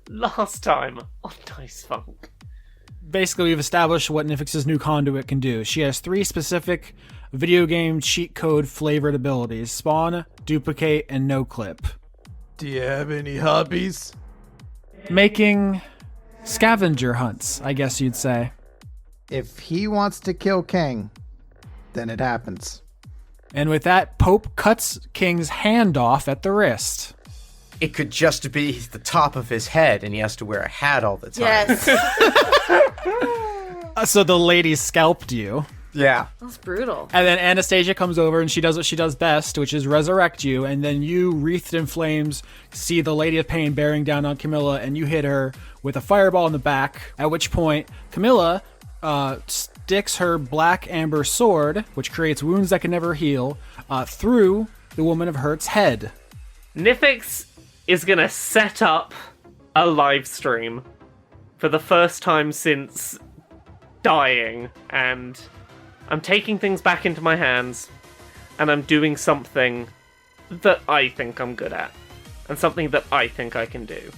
last time on Dice Funk. Basically, we've established what Nifyx's new conduit can do. She has 3 specific video game cheat code flavored abilities: spawn, duplicate, and no clip. Do you have any hobbies? Making scavenger hunts, I guess you'd say. If he wants to kill King, then it happens. And with that, Pope cuts King's hand off at the wrist. It could just be the top of his head, and he has to wear a hat all the time. Yes. So the lady scalped you. Yeah. That's brutal. And then Anastasia comes over and she does what she does best, which is resurrect you. And then you, wreathed in flames, see the Lady of Pain bearing down on Camilla, and you hit her with a fireball in the back. At which point, Camilla sticks her black amber sword, which creates wounds that can never heal, through the Woman of Hurt's head. Nifyx is going to set up a live stream for the first time since dying, and I'm taking things back into my hands, and I'm doing something that I think I'm good at, and something that I think I can do.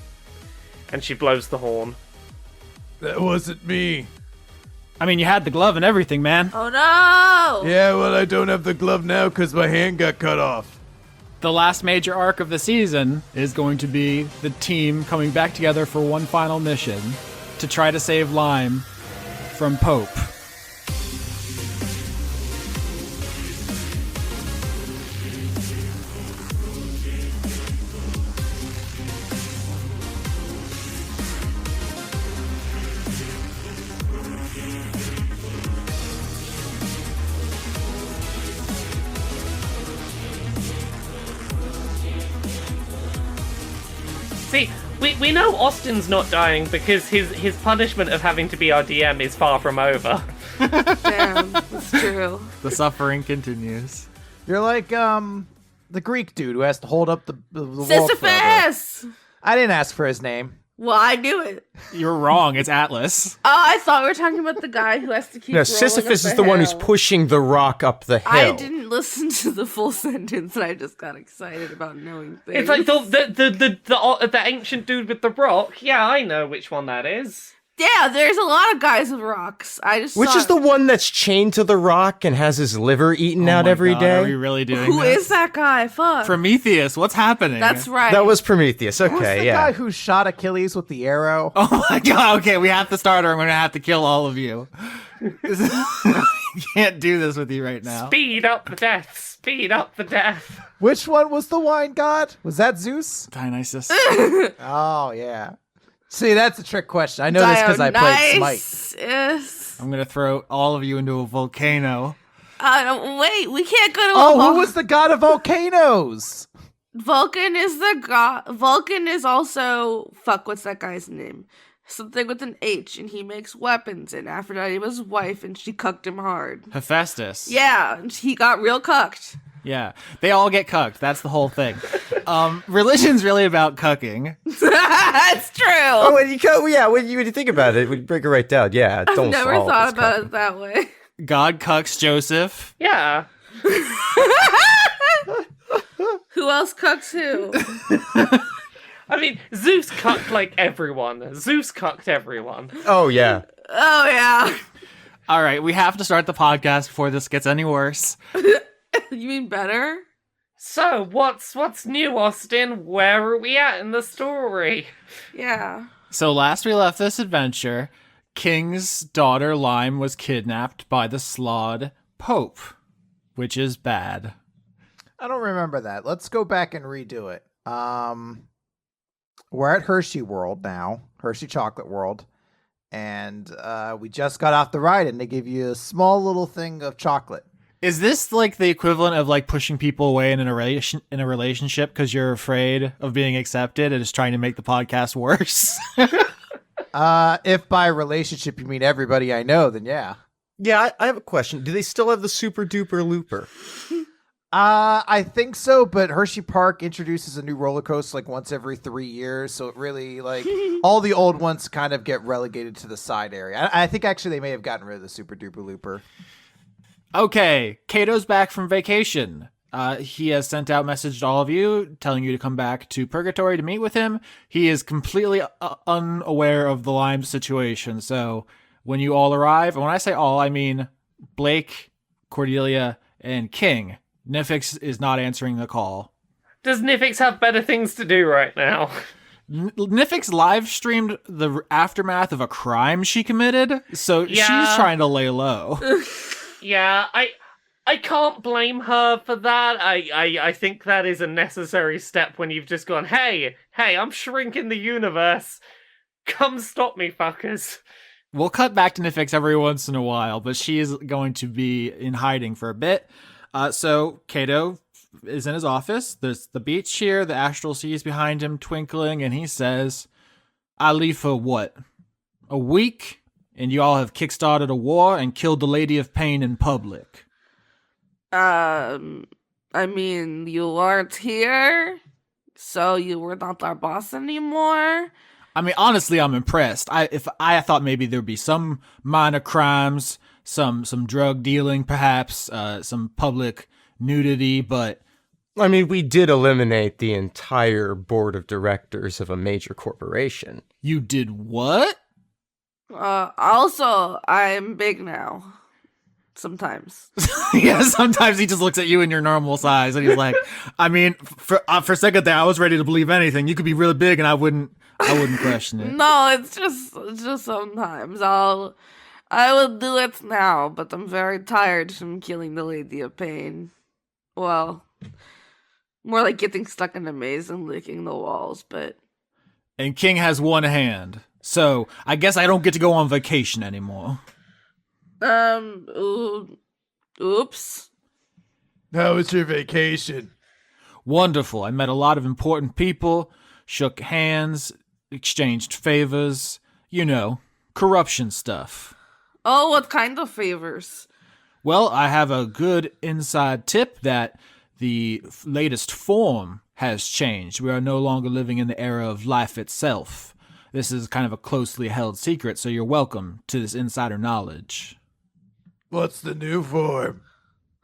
And she blows the horn. That wasn't me. I mean, you had the glove and everything, man. Oh no! Yeah, well, I don't have the glove now because my hand got cut off. The last major arc of the season is going to be the team coming back together for one final mission to try to save Lime from Pope. See, we know Austin's not dying because his punishment of having to be our DM is far from over. Damn, that's true. The suffering continues. You're like the Greek dude who has to hold up the wall forever. Sisyphus! I didn't ask for his name. Well, I knew it. You're wrong. It's Atlas. Oh, I thought we were talking about the guy who has to keep No, rolling Sisyphus up is the one who's hill. pushing the rock up the hill. I didn't listen to the full sentence, and I just got excited about knowing things. It's like the ancient dude with the rock. Yeah, I know which one that is. Yeah, there's a lot of guys with rocks. I just Which saw is the one that's chained to the rock and has his liver eaten out every day? Are we really doing Who this? is that guy? Fuck. Prometheus, what's happening? That's right. That was Prometheus. Who's Okay, the yeah. guy who shot Achilles with the arrow? Oh my god, okay, we have to start or I'm going to have to kill all of you. I can't do this with you right now. Speed up the death. Speed up the death. Which one was the wine god? Was that Zeus? Dionysus. Oh, yeah. See, that's a trick question. I know this because I played Smite. Yes. I'm going to throw all of you into a volcano. Wait, we can't go to Oh, who was the god of volcanoes? Vulcan is the god. Vulcan is also what's that guy's name? Something with an H, and he makes weapons. And Aphrodite was his wife, and she cucked him hard. Hephaestus. Yeah, and he got real cucked. Yeah, they all get cucked. That's the whole thing. Religion's really about cucking. That's true. Oh, when you think about it, when you break it right down, yeah. I've don't never solve thought this about cup. it that way. God cucks Joseph. Yeah. Who else cucks who? I mean, Zeus cucked like everyone. Zeus cucked everyone. Oh, yeah. Oh, yeah. All right, we have to start the podcast before this gets any worse. You mean better? So, what's new, Austin? Where are we at in the story? Yeah. So last we left this adventure, King's daughter Lime was kidnapped by the Slod Pope, which is bad. I don't remember that. Let's go back and redo it. We're at Hershey World now, Hershey Chocolate World, and we just got off the ride, and they give you a small little thing of chocolate. Is this like the equivalent of like pushing people away in a relationship because you're afraid of being accepted and is trying to make the podcast worse? If by relationship you mean everybody I know, then yeah. Yeah, I have a question. Do they still have the Super Duper Looper? I think so, but Hershey Park introduces a new roller coaster like once every 3 years, so it really like all the old ones kind of get relegated to the side area. I think actually they may have gotten rid of the Super Duper Looper. Okay, Kato's back from vacation. He has sent out message to all of you telling you to come back to Purgatory to meet with him. He is completely unaware of the Lime situation. So when you all arrive, and when I say all, I mean Blake, Cordelia, and King. Nifyx is not answering the call. Does Nifyx have better things to do right now? Nifyx live streamed the aftermath of a crime she committed, so she's trying to lay low. Yeah, I can't blame her for that. I think that is a necessary step when you've just gone, hey, I'm shrinking the universe. Come stop me, fuckers. We'll cut back to Nifyx every once in a while, but she is going to be in hiding for a bit. So Kato is in his office. There's the beach here. The astral sea is behind him, twinkling, and he says, I leave for what? A week? And you all have kickstarted a war and killed the Lady of Pain in public. I mean, you aren't here, so you were not our boss anymore. I mean, honestly, I'm impressed. I thought maybe there'd be some minor crimes, some drug dealing, perhaps, some public nudity, but I mean, we did eliminate the entire board of directors of a major corporation. You did what? Also, I'm big now. Sometimes. Yeah, sometimes he just looks at you in your normal size and he's like, I mean, for a second there, I was ready to believe anything. You could be really big and I wouldn't question it. No, it's just sometimes. I will do it now, but I'm very tired from killing the Lady of Pain. Well, more like getting stuck in a maze and licking the walls, but... And King has one hand, so I guess I don't get to go on vacation anymore. Oops. How was your vacation? Wonderful. I met a lot of important people, shook hands, exchanged favors, you know, corruption stuff. Oh, what kind of favors? Well, I have a good inside tip that the latest form has changed. We are no longer living in the era of life itself. This is kind of a closely held secret, so you're welcome to this insider knowledge. What's the new form?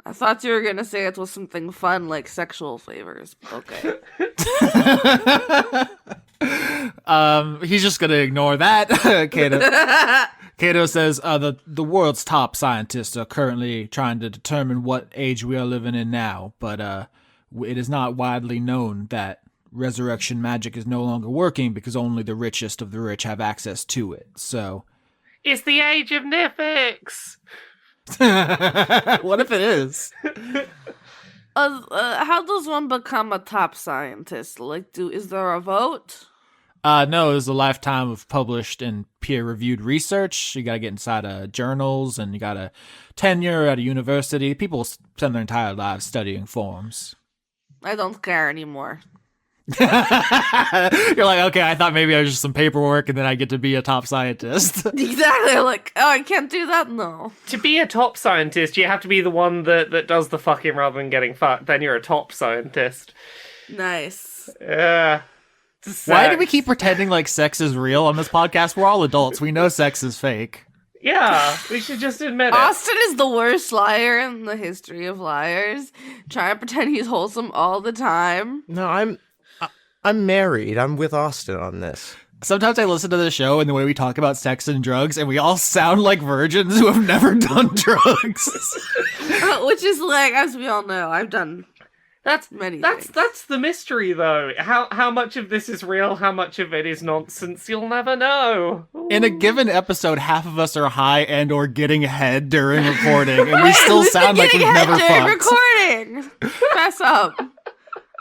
I thought you were gonna say it was something fun like sexual favors. Okay. He's just gonna ignore that. Kato says the world's top scientists are currently trying to determine what age we are living in now, but it is not widely known that resurrection magic is no longer working because only the richest of the rich have access to it. So It's the age of Nifyx! what if it is? How does one become a top scientist? Like, is there a vote? No, it was a lifetime of published and peer-reviewed research. You gotta get inside journals, and you gotta tenure at a university. People spend their entire lives studying forms. I don't care anymore. You're like, okay, I thought maybe I was just some paperwork, and then I get to be a top scientist. Exactly. Like, oh, I can't do that? No. To be a top scientist, you have to be the one that does the fucking rather than getting fucked. Then you're a top scientist. Nice. Yeah. Why do we keep pretending like sex is real on this podcast? We're all adults. We know sex is fake. Yeah, we should just admit it. Austin is the worst liar in the history of liars. Trying to pretend he's wholesome all the time. No, I'm married. I'm with Austin on this. Sometimes I listen to the show and the way we talk about sex and drugs, and we all sound like virgins who have never done drugs. Which is like, as we all know, I've done many things. That's the mystery, though. How much of this is real, how much of it is nonsense, you'll never know. Ooh. In a given episode, half of us are high and or getting head during recording, and we still sound like we've never fucked. Recording. Fess up.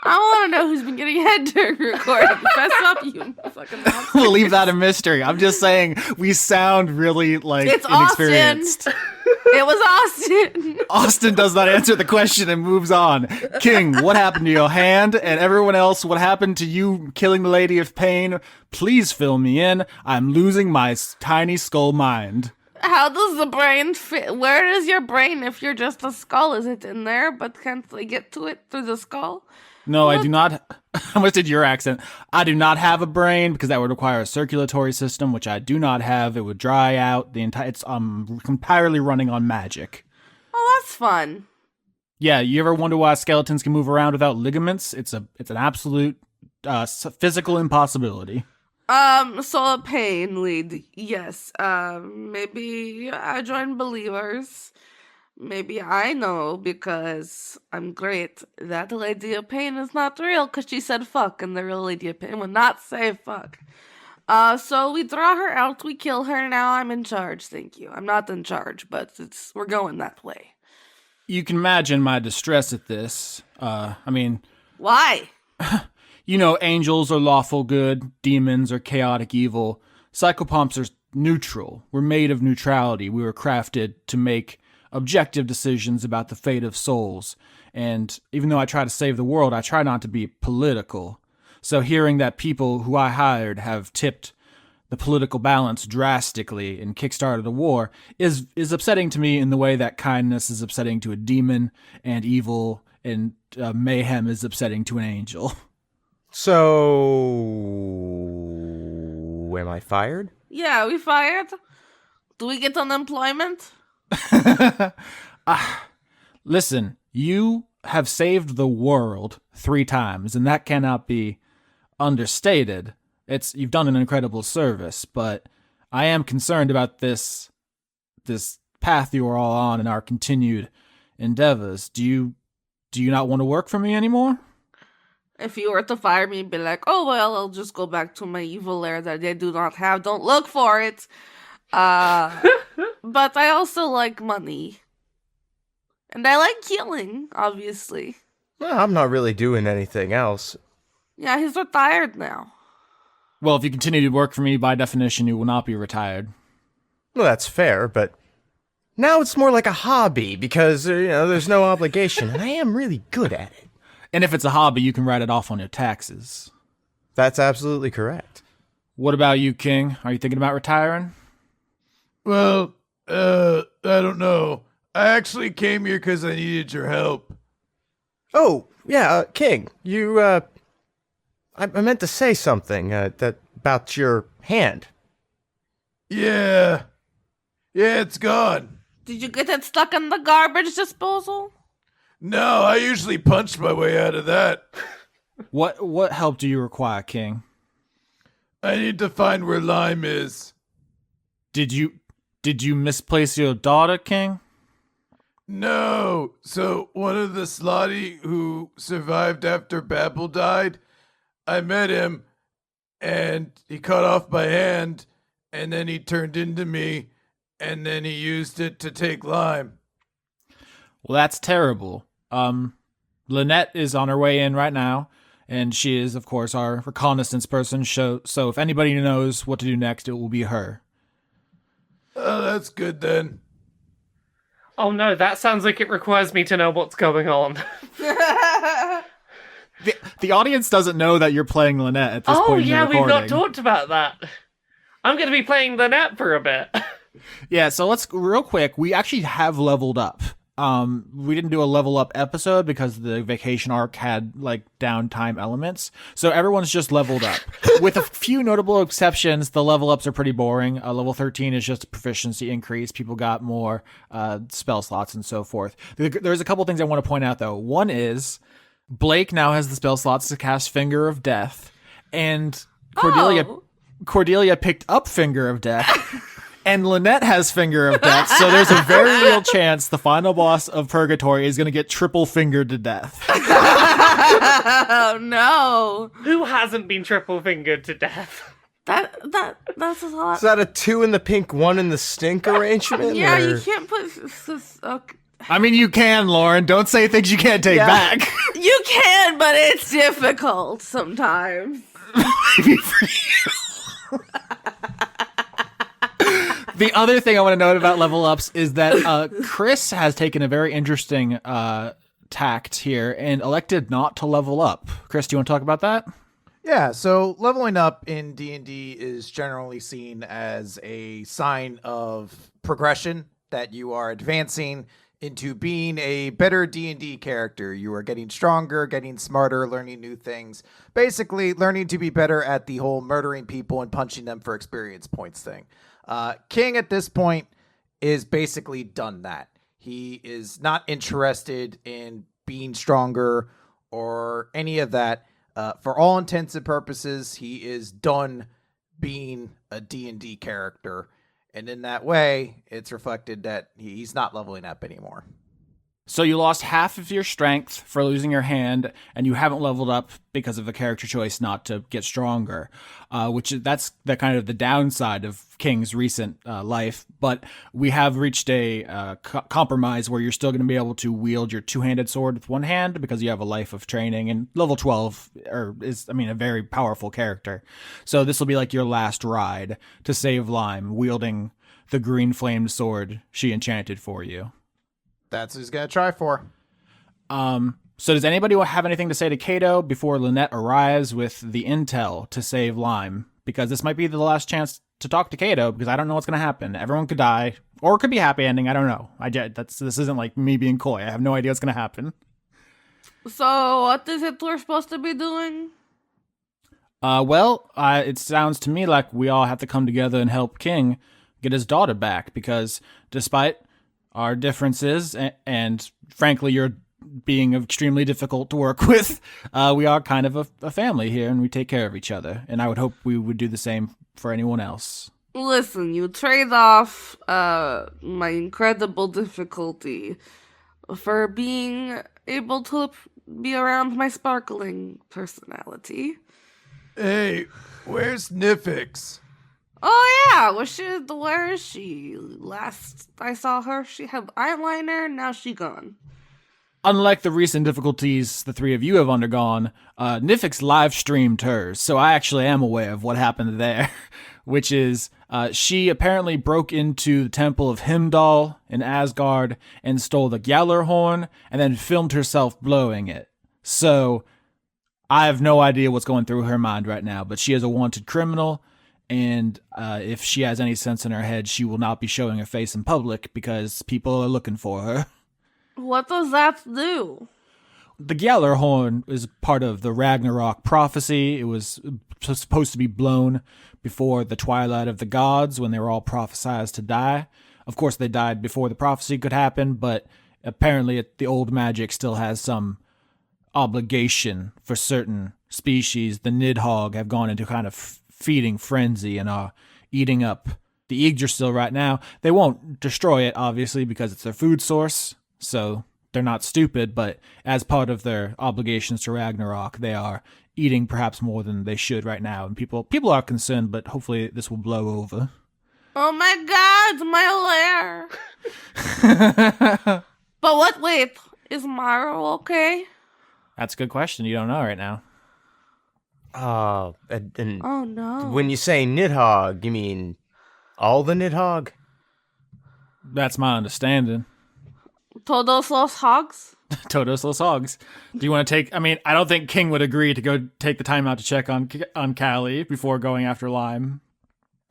I want to know who's been getting head during recording. Fess up, you fucking monster. We'll leave that a mystery. I'm just saying, we sound really, like, it's inexperienced. Austin. It was Austin. Austin does not answer the question and moves on. King, what happened to your hand? And everyone else, what happened to you killing the Lady of Pain? Please fill me in. I'm losing my tiny skull mind. How does the brain fit? Where is your brain if you're just a skull? Is it in there, but can't they get to it through the skull? No, I do not. I almost did your accent. I do not have a brain because that would require a circulatory system, which I do not have. It would dry out the entire. It's entirely running on magic. Oh, that's fun. Yeah, you ever wonder why skeletons can move around without ligaments? It's an absolute physical impossibility. So a pain lead, yes. Maybe I join believers. Maybe I know because I'm great that the Lady of Pain is not real because she said fuck and the real Lady of Pain would not say fuck. So we draw her out, we kill her, now I'm in charge, thank you. I'm not in charge, but we're going that way. You can imagine my distress at this. Why? You know, angels are lawful good, demons are chaotic evil. Psychopomps are neutral. We're made of neutrality. We were crafted to make objective decisions about the fate of souls. And even though I try to save the world, I try not to be political. So hearing that people who I hired have tipped the political balance drastically and kickstarted a war is upsetting to me in the way that kindness is upsetting to a demon and evil and mayhem is upsetting to an angel. So, am I fired? Yeah, we fired? Do we get unemployment? Listen, you have saved the world 3 times, and that cannot be understated. You've done an incredible service, but I am concerned about this path you are all on and our continued endeavors. Do you not want to work for me anymore? If you were to fire me, be like, oh, well, I'll just go back to my evil lair that they do not have. Don't look for it. But I also like money. And I like killing, obviously. Well, I'm not really doing anything else. Yeah, he's retired now. Well, if you continue to work for me, by definition, you will not be retired. Well, that's fair, but now it's more like a hobby because, there's no obligation, and I am really good at it. And if it's a hobby, you can write it off on your taxes. That's absolutely correct. What about you, King? Are you thinking about retiring? Well, I don't know. I actually came here because I needed your help. Oh, yeah, King, you, I meant to say something, that about your hand. Yeah. Yeah, it's gone. Did you get it stuck in the garbage disposal? No, I usually punch my way out of that. What help do you require, King? I need to find where Lime is. Did you misplace your daughter, King? No. So one of the Slotty who survived after Babel died, I met him, and he cut off my hand, and then he turned into me, and then he used it to take Lime. Well, that's terrible. Lynette is on her way in right now, and she is, of course, our reconnaissance person. So if anybody knows what to do next, it will be her. Oh, that's good then. Oh no, that sounds like it requires me to know what's going on. The audience doesn't know that you're playing Lynette at this Oh point in the yeah, we've recording. not talked about that. I'm going to be playing the net for a bit. Yeah, so let's real quick. We actually have leveled up. We didn't do a level up episode because the vacation arc had like downtime elements. So everyone's just leveled up. With a few notable exceptions, the level ups are pretty boring. Level 13 is just a proficiency increase. People got more spell slots and so forth. There's a couple things I want to point out though. One is Blake now has the spell slots to cast Finger of Death, and Cordelia picked up Finger of Death. And Lynette has Finger of Death, so there's a very real chance the final boss of Purgatory is going to get triple fingered to death. Oh no! Who hasn't been triple fingered to death? That's a lot. Is that a 2 in the pink, 1 in the stink arrangement? Yeah, or? you can't put. Okay. I mean, you can, Lauren. Don't say things you can't take back. You can, but it's difficult sometimes. Maybe for you. The other thing I want to note about level ups is that Chris has taken a very interesting tact here and elected not to level up. Chris, do you want to talk about that? Yeah, so leveling up in D&D is generally seen as a sign of progression, that you are advancing into being a better D&D character. You are getting stronger, getting smarter, learning new things. Basically, learning to be better at the whole murdering people and punching them for experience points thing. King at this point is basically done that. He is not interested in being stronger or any of that. For all intents and purposes, he is done being a D&D character. And in that way, it's reflected that he's not leveling up anymore. So you lost half of your strength for losing your hand, and you haven't leveled up because of a character choice not to get stronger, that's the kind of the downside of King's recent life. But we have reached a compromise where you're still going to be able to wield your two-handed sword with one hand because you have a life of training, and level 12 is a very powerful character. So this will be like your last ride to save Lime, wielding the green flamed sword she enchanted for you. That's what he's going to try for. So does anybody have anything to say to Kato before Lynette arrives with the intel to save Lime? Because this might be the last chance to talk to Kato, because I don't know what's going to happen. Everyone could die, or it could be a happy ending. I don't know. This isn't like me being coy. I have no idea what's going to happen. So, what is it we're supposed to be doing? It sounds to me like we all have to come together and help King get his daughter back, because despite our differences, and frankly, you're being extremely difficult to work with, we are kind of a family here, and we take care of each other. And I would hope we would do the same for anyone else. Listen, you trade off my incredible difficulty for being able to be around my sparkling personality. Hey, where's Nifyx? Oh yeah, where is she? Last I saw her, she had eyeliner, now she gone. Unlike the recent difficulties the three of you have undergone, Nifyx live streamed hers, so I actually am aware of what happened there, which is she apparently broke into the Temple of Heimdall in Asgard and stole the Gjallarhorn and then filmed herself blowing it. So I have no idea what's going through her mind right now, but she is a wanted criminal. And if she has any sense in her head, she will not be showing her face in public because people are looking for her. What does that do? The Gjallarhorn is part of the Ragnarok prophecy. It was supposed to be blown before the twilight of the gods when they were all prophesied to die. Of course, they died before the prophecy could happen, but apparently the old magic still has some obligation for certain species. The Nidhogg have gone into kind of feeding frenzy and are eating up the Yggdrasil right now. They won't destroy it, obviously, because it's their food source, so they're not stupid, but as part of their obligations to Ragnarok, they are eating perhaps more than they should right now, and people are concerned, but hopefully this will blow over. Oh my god, my lair! But wait, is Maro okay? That's a good question. You don't know right now. Oh no. When you say Nidhogg, you mean all the Nidhogg? That's my understanding. Todos los hogs? Todos los hogs. Do you want to take... I don't think King would agree to go take the time out to check on Callie before going after Lime.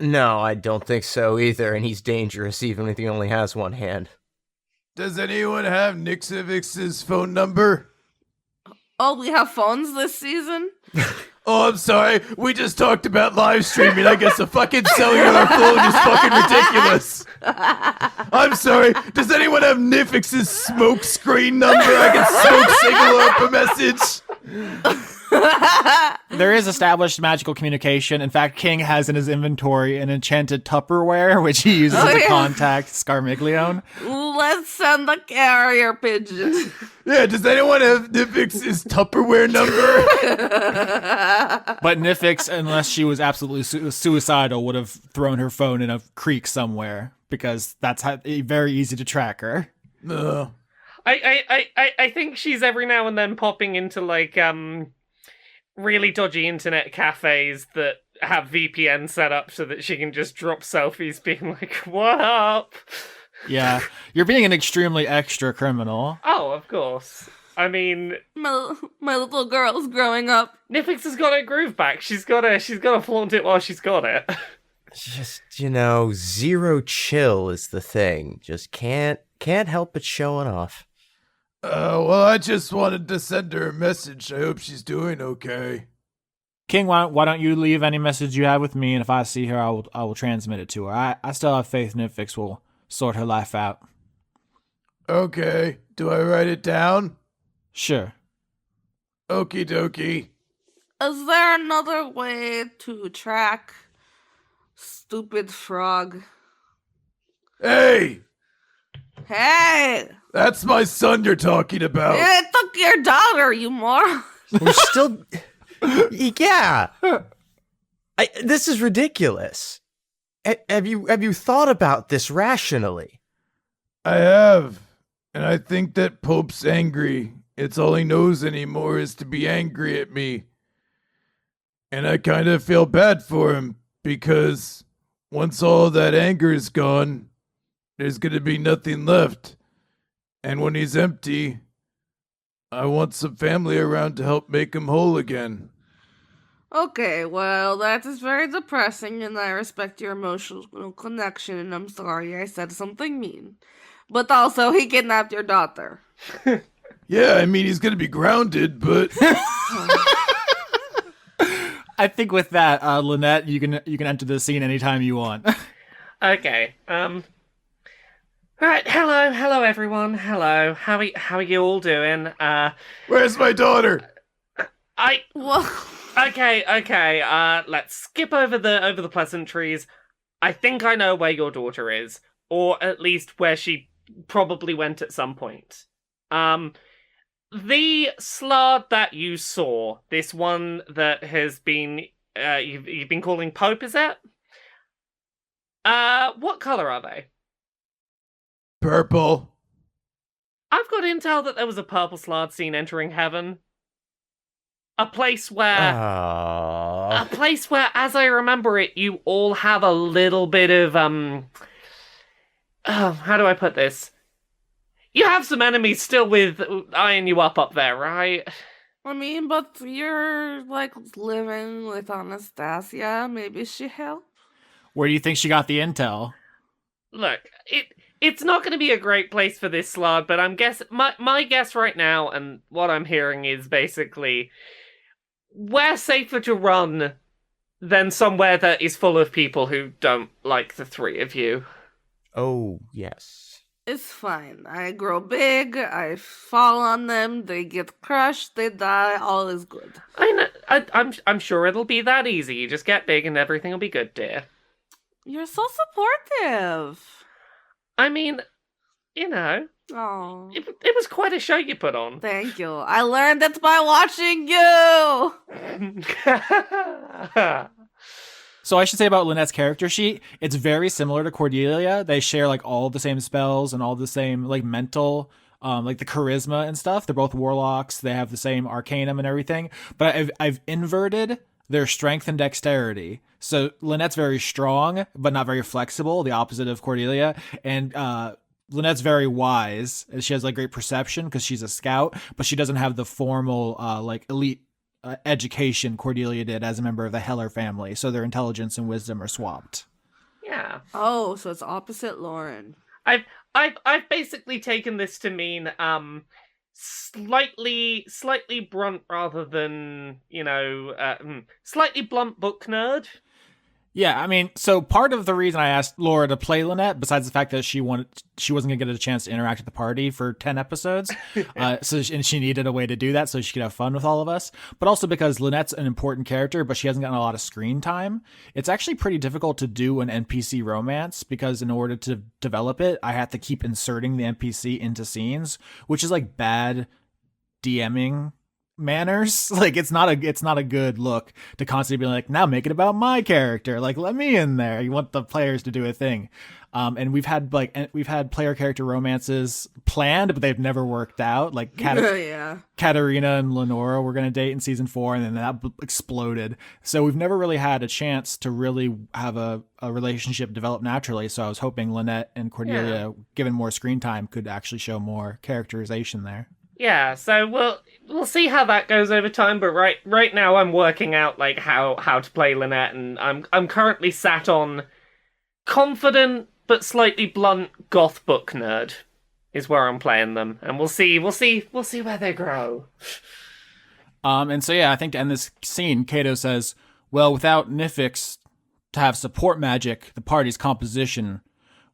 No, I don't think so either, and he's dangerous even if he only has one hand. Does anyone have Nifyx's phone number? Oh, we have phones this season? Oh, I'm sorry. We just talked about live streaming. I guess a fucking cellular phone is fucking ridiculous. I'm sorry. Does anyone have Nifyx's smoke screen number? I can smoke signal up a message. There is established magical communication. In fact, King has in his inventory an enchanted Tupperware, which he uses to contact Scarmiglione. Let's send the carrier pigeon. Yeah, does anyone have Nifyx's Tupperware number? But Nifyx, unless she was absolutely suicidal, would have thrown her phone in a creek somewhere, because that's very easy to track her. I think she's every now and then popping into like really dodgy internet cafes that have VPN set up so that she can just drop selfies being like, "What up?" Yeah, you're being an extremely extra criminal. Oh, of course. I mean, my little girl's growing up. Nifyx has got her groove back. She's gotta flaunt it while she's got it. Just, zero chill is the thing. Just can't help but showing off. Well, I just wanted to send her a message. I hope she's doing okay. King, why don't you leave any message you have with me, and if I see her, I will transmit it to her. I still have faith Nifyx will sort her life out. Okay, do I write it down? Sure. Okie dokie. Is there another way to track stupid frog? Hey! Hey! That's my son you're talking about. It took your daughter, you moron. We're still. Yeah. This is ridiculous. Have you thought about this rationally? I have. And I think that Pope's angry. It's all he knows anymore is to be angry at me. And I kind of feel bad for him because once all that anger is gone, there's going to be nothing left. And when he's empty, I want some family around to help make him whole again. Okay, well, that is very depressing, and I respect your emotional connection, and I'm sorry I said something mean. But also, he kidnapped your daughter. Yeah, I mean, he's going to be grounded, but... I think with that, Lynette, you can enter the scene anytime you want. Okay. Right. Hello, everyone. Hello. How are you all doing? Where's my daughter? Well, Okay. Let's skip over the pleasantries. I think I know where your daughter is, or at least where she probably went at some point. The slard that you saw, this one that has been you've been calling Pope, is it? What color are they? Purple. I've got intel that there was a purple slard seen entering heaven. A place where, as I remember it, you all have a little bit of, how do I put this? You have some enemies still with eyeing you up there, right? I mean, but you're, like, living with Anastasia. Maybe she helped? Where do you think she got the intel? Look, it's not going to be a great place for this slard, but my guess right now, and what I'm hearing is basically, where safer to run than somewhere that is full of people who don't like the three of you. Oh, yes. It's fine. I grow big, I fall on them, they get crushed, they die, all is good. I'm sure it'll be that easy. You just get big and everything will be good, dear. You're so supportive. I mean, you know, Oh, it was quite a show you put on. thank you. I learned it by watching you. So I should say about Lynette's character sheet, it's very similar to Cordelia. They share like all the same spells and all the same like mental, like the charisma and stuff. They're both warlocks. They have the same arcanum and everything. But I've inverted their strength and dexterity. So Lynette's very strong, but not very flexible, the opposite of Cordelia. And Lynette's very wise. She has like great perception because she's a scout, but she doesn't have the formal like elite education Cordelia did as a member of the Heller family. So their intelligence and wisdom are swapped. Yeah. Oh, so it's opposite Lauren. I've basically taken this to mean slightly blunt rather than, slightly blunt book nerd. Yeah, I mean, so part of the reason I asked Laura to play Lynette, besides the fact that she wasn't going to get a chance to interact with the party for 10 episodes, and she needed a way to do that so she could have fun with all of us, but also because Lynette's an important character, but she hasn't gotten a lot of screen time. It's actually pretty difficult to do an NPC romance, because in order to develop it, I have to keep inserting the NPC into scenes, which is like bad DMing manners. Like it's not a good look to constantly be like, now make it about my character, like let me in there. You want the players to do a thing. And we've had player character romances planned, but they've never worked out. Like Katarina and Lenora were gonna date in season 4, and then that exploded. So we've never really had a chance to really have a relationship develop naturally. So I was hoping Lynette and Cordelia, given more screen time, could actually show more characterization there. Yeah, so we'll see how that goes over time, but right now I'm working out like how to play Lynette, and I'm currently sat on confident but slightly blunt goth book nerd is where I'm playing them, and we'll see where they grow. And so yeah, I think to end this scene, Kato says, "Well, without Nifyx to have support magic, the party's composition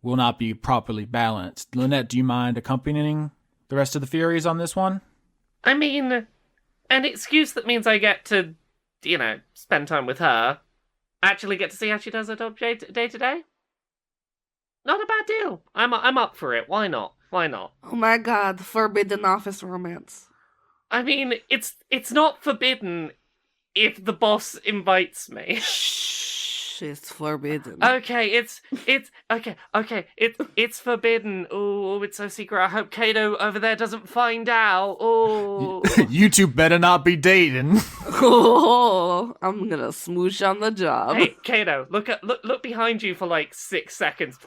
will not be properly balanced. Lynette, do you mind accompanying the rest of the Furies on this one? I mean, an excuse that means I get to, spend time with her. Actually get to see how she does her job day to day. Not a bad deal. I'm up for it. Why not? Why not? Oh my god, forbidden office romance. I mean, it's not forbidden if the boss invites me. Shh, it's forbidden. Okay, it's forbidden. Oh, it's so secret. I hope Kato over there doesn't find out. Oh, You two better not be dating. Oh, I'm gonna smoosh on the job. hey, Kato, look behind you for like 6 seconds.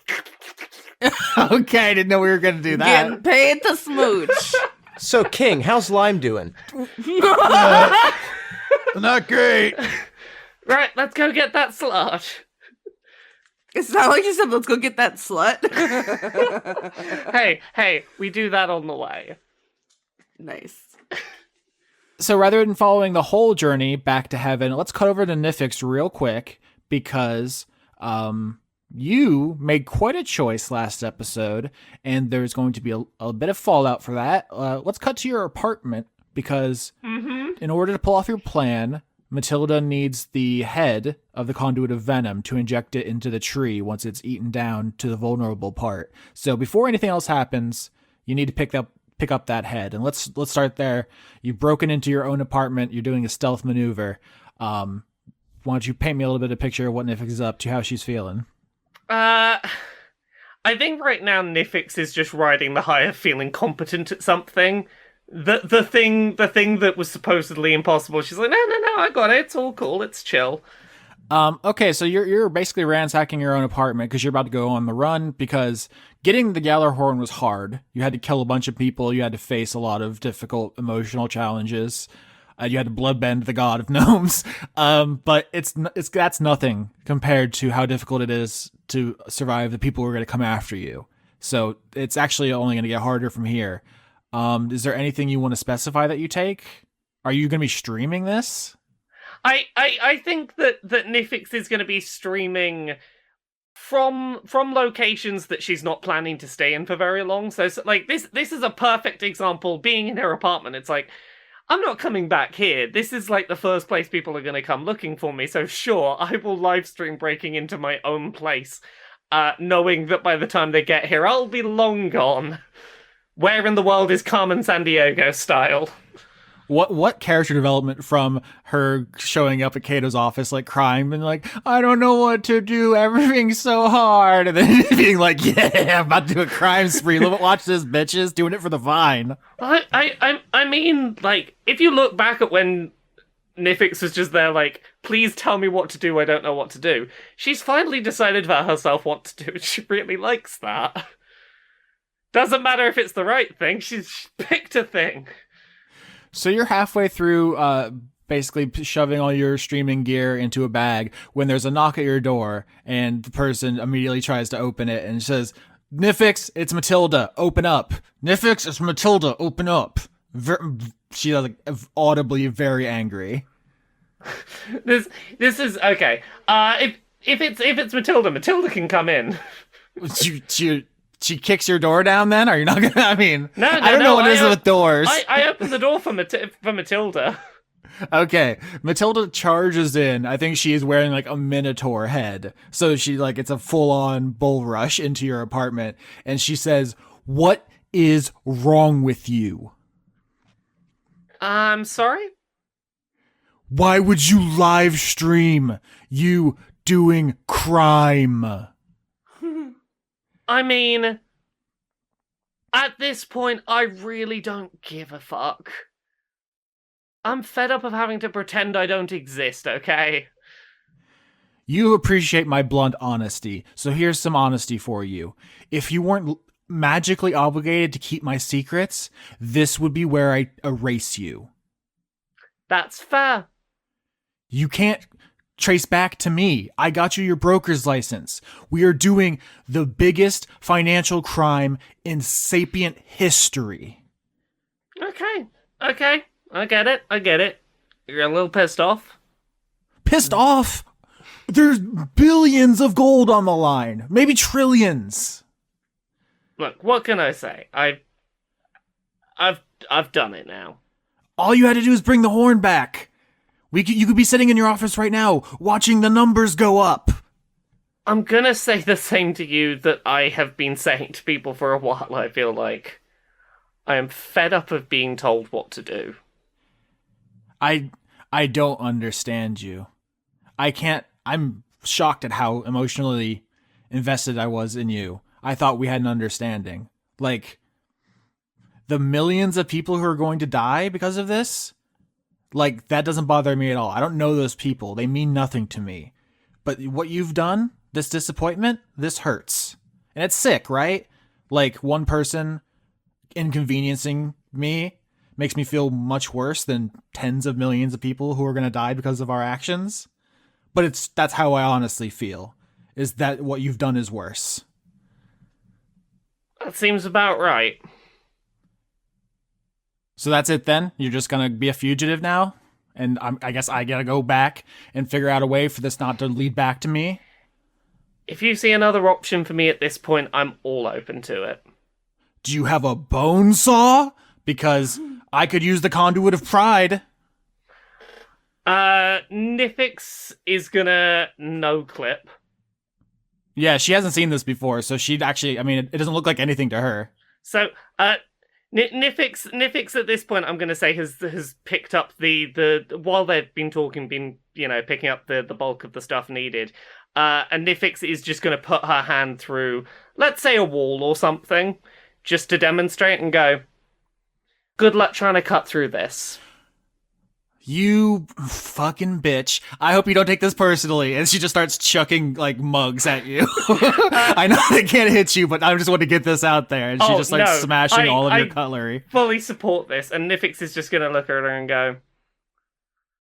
Okay, I didn't know we were going to do that. Getting paid to smooch. So, King, how's Lime doing? Not great. Right, let's go get that slut. It's not like you said, let's go get that slut. Hey, we do that on the way. Nice. So rather than following the whole journey back to heaven, let's cut over to Nifyx real quick because you made quite a choice last episode, and there's going to be a bit of fallout for that. Let's cut to your apartment because in order to pull off your plan, Matilda needs the head of the conduit of venom to inject it into the tree once it's eaten down to the vulnerable part. So before anything else happens, you need to pick up that head. And let's start there. You've broken into your own apartment. You're doing a stealth maneuver. Why don't you paint me a little bit of a picture of what Nifyx is up to, how she's feeling? I think right now Nifyx is just riding the high of feeling competent at something. The thing that was supposedly impossible, she's like, no, I got it. It's all cool. It's chill. Okay, so you're basically ransacking your own apartment because you're about to go on the run because getting the Gallarhorn was hard. You had to kill a bunch of people. You had to face a lot of difficult emotional challenges. You had to bloodbend the god of gnomes. But that's nothing compared to how difficult it is to survive the people who are going to come after you. So it's actually only going to get harder from here. Is there anything you want to specify that you take? Are you going to be streaming this? I think that Nifyx is going to be streaming from locations that she's not planning to stay in for very long. So like this is a perfect example. Being in her apartment, it's like, I'm not coming back here. This is like the first place people are going to come looking for me. So sure, I will live stream breaking into my own place, knowing that by the time they get here, I'll be long gone. Where in the world is Carmen Sandiego style? What character development from her showing up at Kato's office, like crying and like, I don't know what to do, everything's so hard, and then being like, yeah, I'm about to do a crime spree. Watch this, bitches, doing it for the vine. I mean, like, if you look back at when Nifyx was just there, like, please tell me what to do, I don't know what to do. She's finally decided for herself what to do, and she really likes that. Doesn't matter if it's the right thing, she's picked a thing. So you're halfway through basically shoving all your streaming gear into a bag when there's a knock at your door and the person immediately tries to open it and says, Nifyx, it's Matilda, open up. Nifyx, it's Matilda, open up. She's like audibly very angry. This is okay. If it's Matilda can come in. She kicks your door down then? Are you not gonna, I mean, No, I don't know what it is with doors. I opened the door for Matilda. Okay, Matilda charges in. I think she is wearing like a minotaur head. So she like, it's a full on bull rush into your apartment. And she says, what is wrong with you? I'm sorry? Why would you live stream you doing crime? I mean, at this point, I really don't give a fuck. I'm fed up of having to pretend I don't exist, okay? You appreciate my blunt honesty, so here's some honesty for you. If you weren't magically obligated to keep my secrets, this would be where I erase you. That's fair. You can't trace back to me. I got you your broker's license. We are doing the biggest financial crime in sapient history. Okay. I get it. You're a little pissed off. Pissed off? There's billions of gold on the line. Maybe trillions. Look, what can I say? I've done it now. All you had to do is bring the horn back. You could be sitting in your office right now, watching the numbers go up. I'm gonna say the same to you that I have been saying to people for a while, I feel like. I am fed up of being told what to do. I don't understand you. I'm shocked at how emotionally invested I was in you. I thought we had an understanding. Like, the millions of people who are going to die because of this, like, that doesn't bother me at all. I don't know those people. They mean nothing to me. But what you've done, this disappointment, this hurts. And it's sick, right? Like, one person inconveniencing me makes me feel much worse than tens of millions of people who are going to die because of our actions. But that's how I honestly feel, is that what you've done is worse. That seems about right. So that's it then? You're just going to be a fugitive now? And I guess I got to go back and figure out a way for this not to lead back to me? If you see another option for me at this point, I'm all open to it. Do you have a bone saw? Because I could use the conduit of pride. Nifyx is gonna no-clip. Yeah, she hasn't seen this before, so she'd actually, I mean, it doesn't look like anything to her. So, Nifyx at this point, I'm gonna say, has picked up the while they've been talking, picking up the bulk of the stuff needed. And Nifyx is just gonna put her hand through, let's say, a wall or something, just to demonstrate and go, good luck trying to cut through this. You fucking bitch. I hope you don't take this personally. And she just starts chucking, like, mugs at you. I know they can't hit you, but I just want to get this out there. And she just starts smashing all of your cutlery. Fully support this. And Nifyx is just going to look at her and go,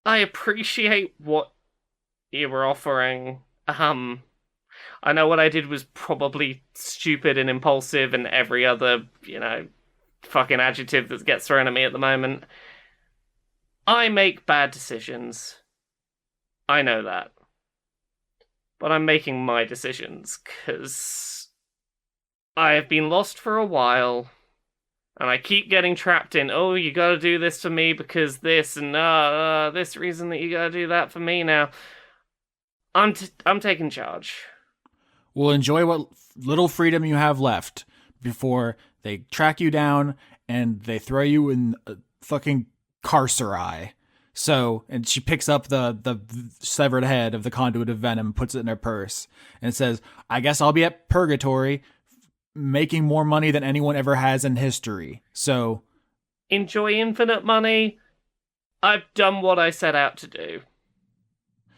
I appreciate what you were offering. I know what I did was probably stupid and impulsive and every other, fucking adjective that gets thrown at me at the moment. I make bad decisions. I know that. But I'm making my decisions, because I have been lost for a while, and I keep getting trapped in, oh, you gotta do this for me because this, and this reason that you gotta do that for me now. I'm taking charge. Well, enjoy what little freedom you have left before they track you down and they throw you in a fucking carcerai. So, and she picks up the severed head of the conduit of venom, puts it in her purse, and says, I guess I'll be at purgatory making more money than anyone ever has in history. So, enjoy infinite money. I've done what I set out to do.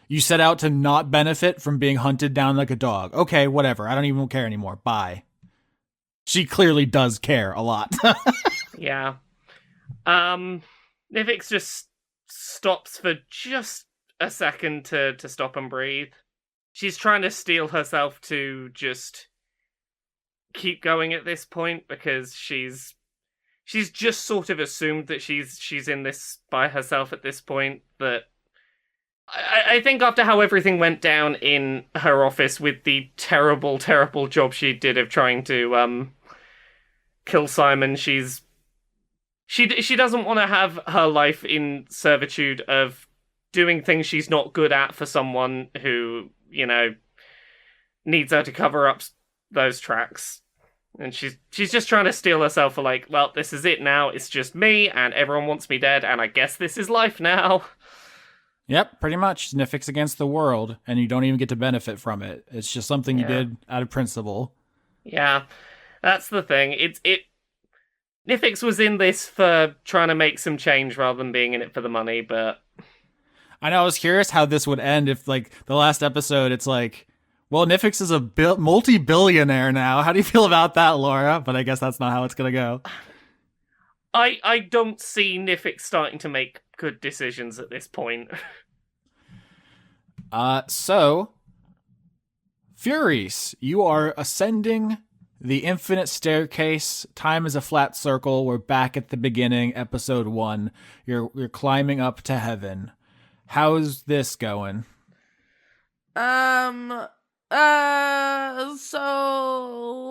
You set out to not benefit from being hunted down like a dog. Okay, whatever. I don't even care anymore. Bye. She clearly does care a lot. Yeah. Nifyx just stops for just a second to stop and breathe. She's trying to steel herself to just keep going at this point because she's just sort of assumed that she's in this by herself at this point. That I think after how everything went down in her office with the terrible, terrible job she did of trying to kill Simon, she doesn't want to have her life in servitude of doing things she's not good at for someone who, needs her to cover up those tracks. And she's just trying to steel herself for like, well, this is it now. It's just me, and everyone wants me dead, and I guess this is life now. Yep, pretty much. Nifyx against the world, and you don't even get to benefit from it. It's just something you did out of principle. Yeah, that's the thing. Nifyx was in this for trying to make some change rather than being in it for the money, but... I know, I was curious how this would end if, like, the last episode, it's like, well, Nifyx is a multi-billionaire now. How do you feel about that, Laura? But I guess that's not how it's gonna go. I don't see Nifyx starting to make good decisions at this point. So, Furies, you are ascending the infinite staircase. Time is a flat circle. We're back at the beginning, episode 1. You're climbing up to heaven. How's this going? So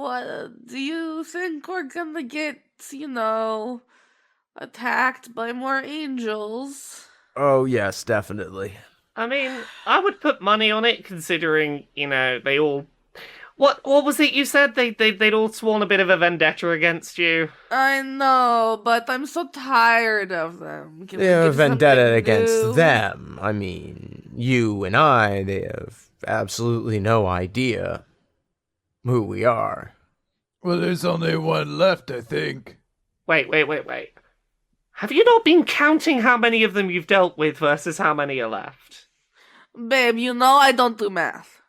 what do you think we're gonna get, attacked by more angels? Oh, yes, definitely. I mean, I would put money on it, considering they all. What was it you said? They'd all sworn a bit of a vendetta against you. I know, but I'm so tired of them. Can we They have a get something vendetta against new? them. I mean, you and I, they have absolutely no idea who we are. Well, there's only one left, I think. Wait. Have you not been counting how many of them you've dealt with versus how many are left? Babe, I don't do math.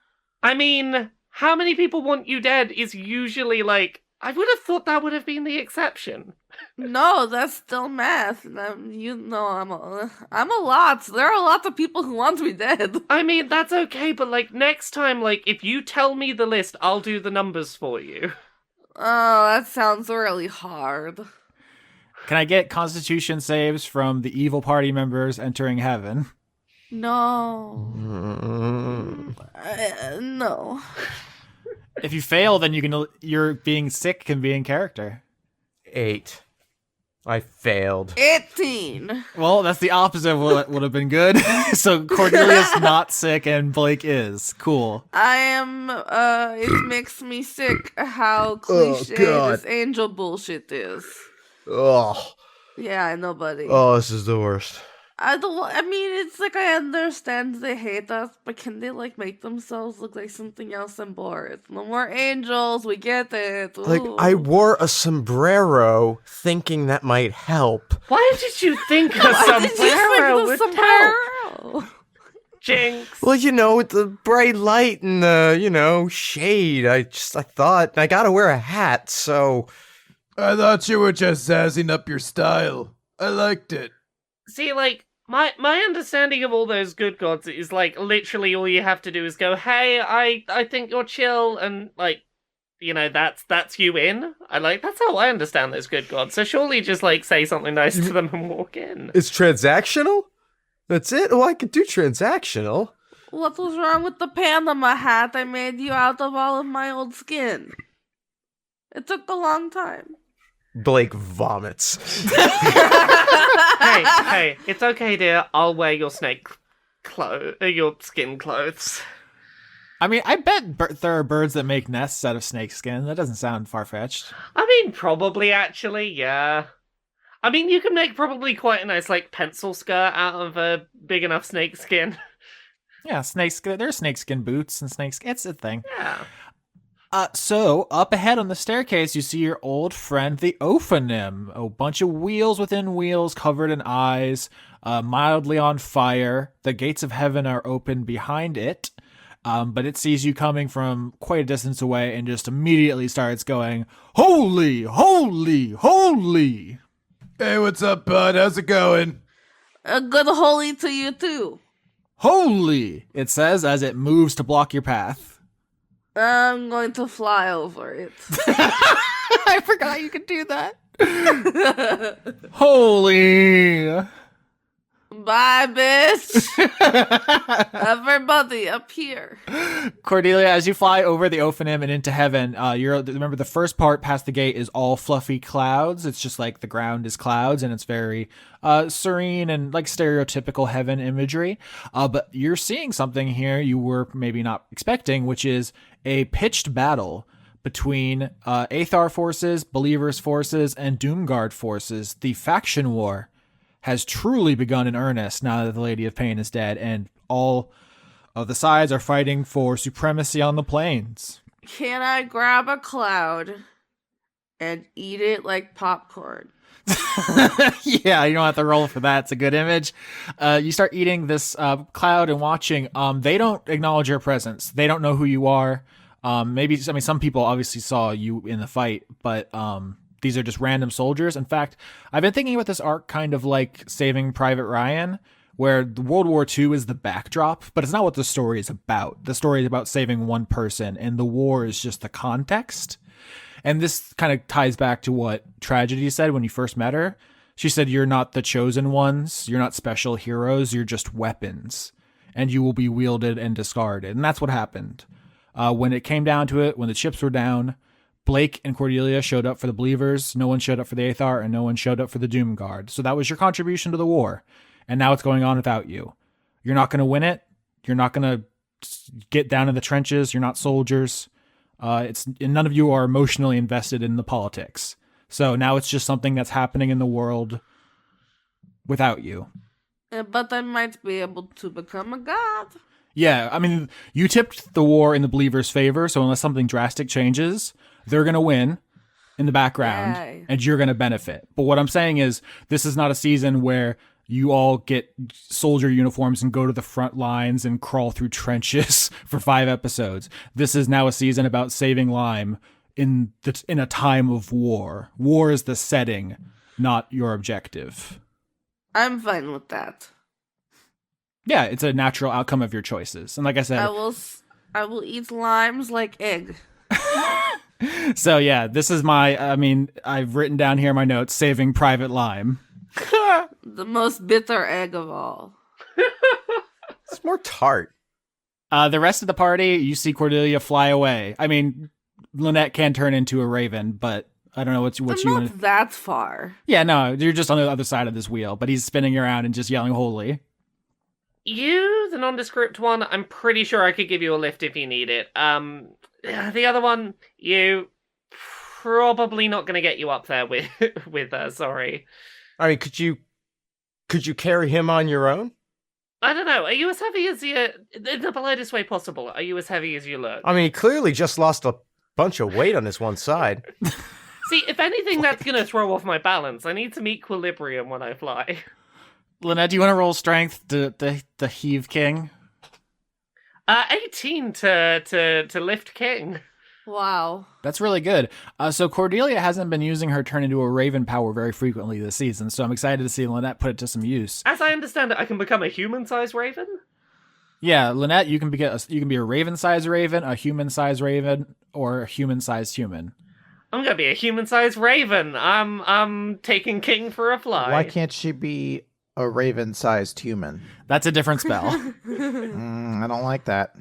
I mean, how many people want you dead is usually I would have thought that would have been the exception. No, that's still math. I'm a lot. There are a lot of people who want me dead. I mean, that's okay, but next time, if you tell me the list, I'll do the numbers for you. Oh, that sounds really hard. Can I get Constitution saves from the evil party members entering heaven? No. No. If you fail, then you're being sick can be in character. 8. I failed. 18. Well, that's the opposite of what would have been good. So Cordelia's not sick and Blake is. Cool. I am, it makes me sick how cliche this angel bullshit is. Oh, Yeah, I know, buddy. this is the worst. It's I understand they hate us, but can they, make themselves look like something else than bored? No more angels, we get it. Ooh. I wore a sombrero thinking that might help. Why did you think a Why did you think sombrero the would sombrero? help? Jinx. Well, with the bright light and the, shade, I thought I gotta wear a hat, so... I thought you were just zazzing up your style. I liked it. See, my understanding of all those good gods is, literally all you have to do is go, hey, I think you're chill, and, that's you in. That's how I understand those good gods. So surely just, say something nice to them and walk in. It's transactional? That's it? Oh, I could do transactional. What was wrong with the Panama hat I made you out of all of my old skin? It took a long time. Blake vomits. Hey, it's okay, dear. I'll wear your your skin clothes. I mean, I bet there are birds that make nests out of snake skin. That doesn't sound far-fetched. I mean, probably, actually, yeah. I mean, you can make probably quite a nice, pencil skirt out of a big enough snake skin. Yeah, snakeskin. There's snakeskin boots and snakeskin. It's a thing. Yeah. So, up ahead on the staircase, you see your old friend, the Ophanim. A bunch of wheels within wheels, covered in eyes, mildly on fire. The gates of heaven are open behind it, but it sees you coming from quite a distance away and just immediately starts going, "Holy, holy, holy!" Hey, what's up, bud? How's it going? A good holy to you, too. Holy, it says as it moves to block your path. I'm going to fly over it. I forgot you could do that. Holy. Bye, bitch. Everybody up here. Cordelia, as you fly over the Ophanim and into heaven, remember the first part past the gate is all fluffy clouds. It's just the ground is clouds, and it's very serene and stereotypical heaven imagery. But you're seeing something here you were maybe not expecting, which is a pitched battle between Aethar forces, Believers forces, and Doomguard forces. The faction war has truly begun in earnest now that the Lady of Pain is dead, and all of the sides are fighting for supremacy on the plains. Can I grab a cloud and eat it like popcorn? Yeah, you don't have to roll for that. It's a good image. You start eating this cloud and watching. They don't acknowledge your presence. They don't know who you are. Some people obviously saw you in the fight, but these are just random soldiers. In fact, I've been thinking about this arc kind of like Saving Private Ryan, where the World War II is the backdrop, but it's not what the story is about. The story is about saving one person, and the war is just the context. And this kind of ties back to what Tragedy said when you first met her. She said, "You're not the chosen ones. You're not special heroes. You're just weapons." and you will be wielded and discarded. And that's what happened. When it came down to it, when the chips were down, Blake and Cordelia showed up for the Believers. No one showed up for the Aethar, and no one showed up for the Doom Guard. So that was your contribution to the war. And now it's going on without you. You're not going to win it. You're not going to get down in the trenches. You're not soldiers. And none of you are emotionally invested in the politics. So now it's just something that's happening in the world without you. But I might be able to become a god. Yeah, I mean, you tipped the war in the Believers' favor, so unless something drastic changes, they're going to win in the background, Yay. and you're going to benefit. But what I'm saying is, this is not a season where you all get soldier uniforms and go to the front lines and crawl through trenches for 5 episodes. This is now a season about saving Lyme in a time of war. War is the setting, not your objective. I'm fine with that. Yeah, it's a natural outcome of your choices. And like I said, I will eat limes like egg. so yeah, this is I've written down here in my notes, Saving Private Lyme. The most bitter egg of all. It's more tart. The rest of the party, you see Cordelia fly away. I mean, Lynette can turn into a raven, but I don't know what I'm you not want. that far. Yeah, no, you're just on the other side of this wheel, but he's spinning around and just yelling holy. You, the nondescript one, I'm pretty sure I could give you a lift if you need it. The other one, you probably not going to get you up there with sorry. I mean, could you carry him on your own? I don't know. Are you as heavy as you... In the politest way possible, are you as heavy as you look? I mean, he clearly just lost a bunch of weight on his one side. See, if anything, that's going to throw off my balance. I need some equilibrium when I fly. Lynette, do you want to roll strength to heave King? 18 to lift King. Wow. That's really good. So Cordelia hasn't been using her turn into a raven power very frequently this season, so I'm excited to see Lynette put it to some use. As I understand it, I can become a human-sized raven? Yeah, Lynette, you can be a raven-sized raven, a human-sized raven, or a human-sized human. I'm gonna be a human-sized raven. I'm taking King for a fly. Why can't she be a raven-sized human? That's a different spell. I don't like that.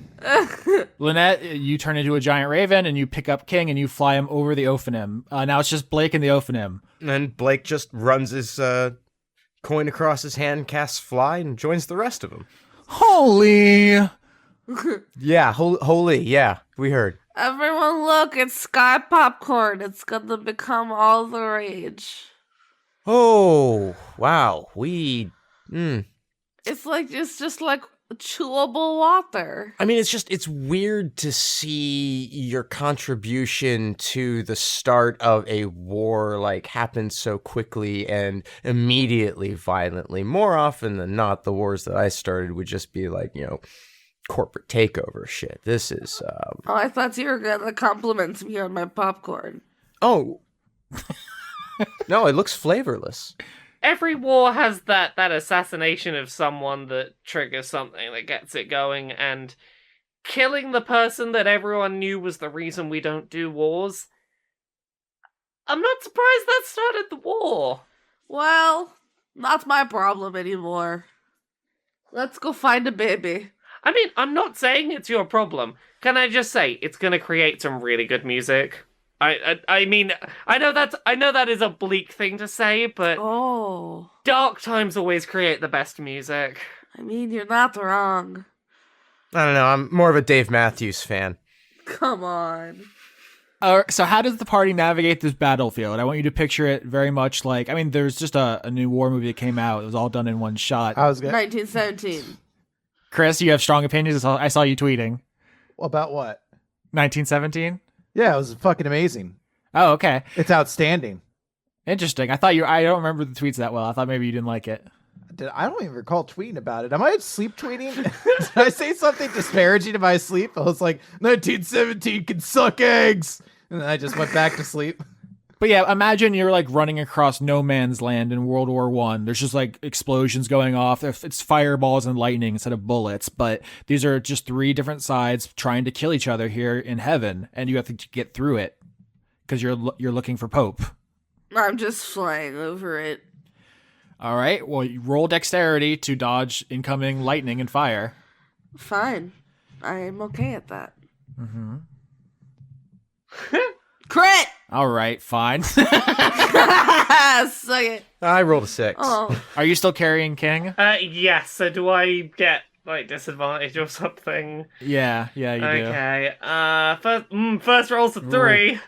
Lynette, you turn into a giant raven and you pick up King and you fly him over the Ophanim. Now it's just Blake and the Ophanim. And Blake just runs his coin across his hand, casts fly, and joins the rest of them. Holy! Yeah, holy, yeah, we heard. Everyone look, it's sky popcorn. It's gonna become all the rage. Oh, wow, It's just like chewable water. I mean, it's weird to see your contribution to the start of a war like happen so quickly and immediately violently. More often than not, the wars that I started would just be like, corporate takeover shit. This is, Oh, I thought you were gonna compliment me on my popcorn. Oh. No, it looks flavorless. Every war has that assassination of someone that triggers something that gets it going, and killing the person that everyone knew was the reason we don't do wars. I'm not surprised that started the war. Well, not my problem anymore. Let's go find a baby. I mean, I'm not saying it's your problem. Can I just say, it's gonna create some really good music. I mean, I know that is a bleak thing to say, but Oh. dark times always create the best music. I mean, you're not wrong. I don't know, I'm more of a Dave Matthews fan. Come on. So how does the party navigate this battlefield? I want you to picture it very much like, I mean, there's just a new war movie that came out. It was all done in one shot. I was good. 1917. Chris, you have strong opinions? I saw you tweeting. About what? 1917? Yeah, it was fucking amazing. Oh, okay. It's outstanding. Interesting. I don't remember the tweets that well. I thought maybe you didn't like it. I don't even recall tweeting about it. Am I sleep tweeting? Did I say something disparaging in my sleep? I was like, 1917 can suck eggs. And then I just went back to sleep. But yeah, imagine you're like running across no man's land in World War One. There's just like explosions going off. It's fireballs and lightning instead of bullets. But these are just 3 different sides trying to kill each other here in heaven, and you have to get through it because you're looking for Pope. I'm just flying over it. All right. Well, you roll dexterity to dodge incoming lightning and fire. Fine. I am okay at that. Mm-hmm. Crit! All right, fine. Suck it. I rolled a 6. Oh. Are you still carrying King? Yes, so do I get, like, disadvantage or something? Yeah, you do. Okay, first roll's a 3.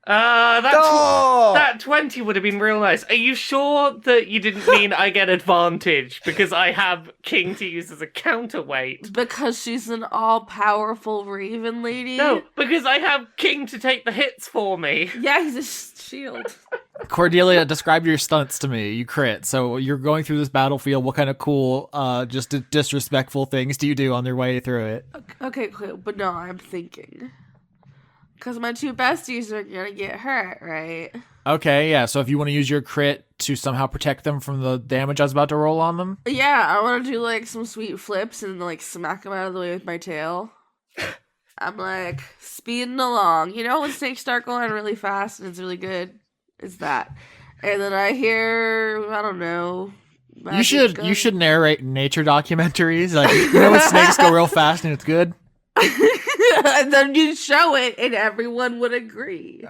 That 20 would have been real nice. Are you sure that you didn't mean I get advantage because I have King to use as a counterweight? Because she's an all-powerful Raven lady? No, because I have King to take the hits for me. Yeah, he's a shield. Cordelia, describe your stunts to me. You crit. So you're going through this battlefield. What kind of cool, just disrespectful things do you do on your way through it? Okay, cool. But no, I'm thinking. Because my 2 besties are going to get hurt, right? Okay, yeah. So if you want to use your crit to somehow protect them from the damage I was about to roll on them? Yeah, I want to do, like, some sweet flips and, like, smack them out of the way with my tail. I'm, like, speeding along. You know when snakes start going really fast and it's really good? It's that. And then I hear, I don't know. You should narrate nature documentaries. Like, you know when snakes go real fast and it's good? And then you show it and everyone would agree.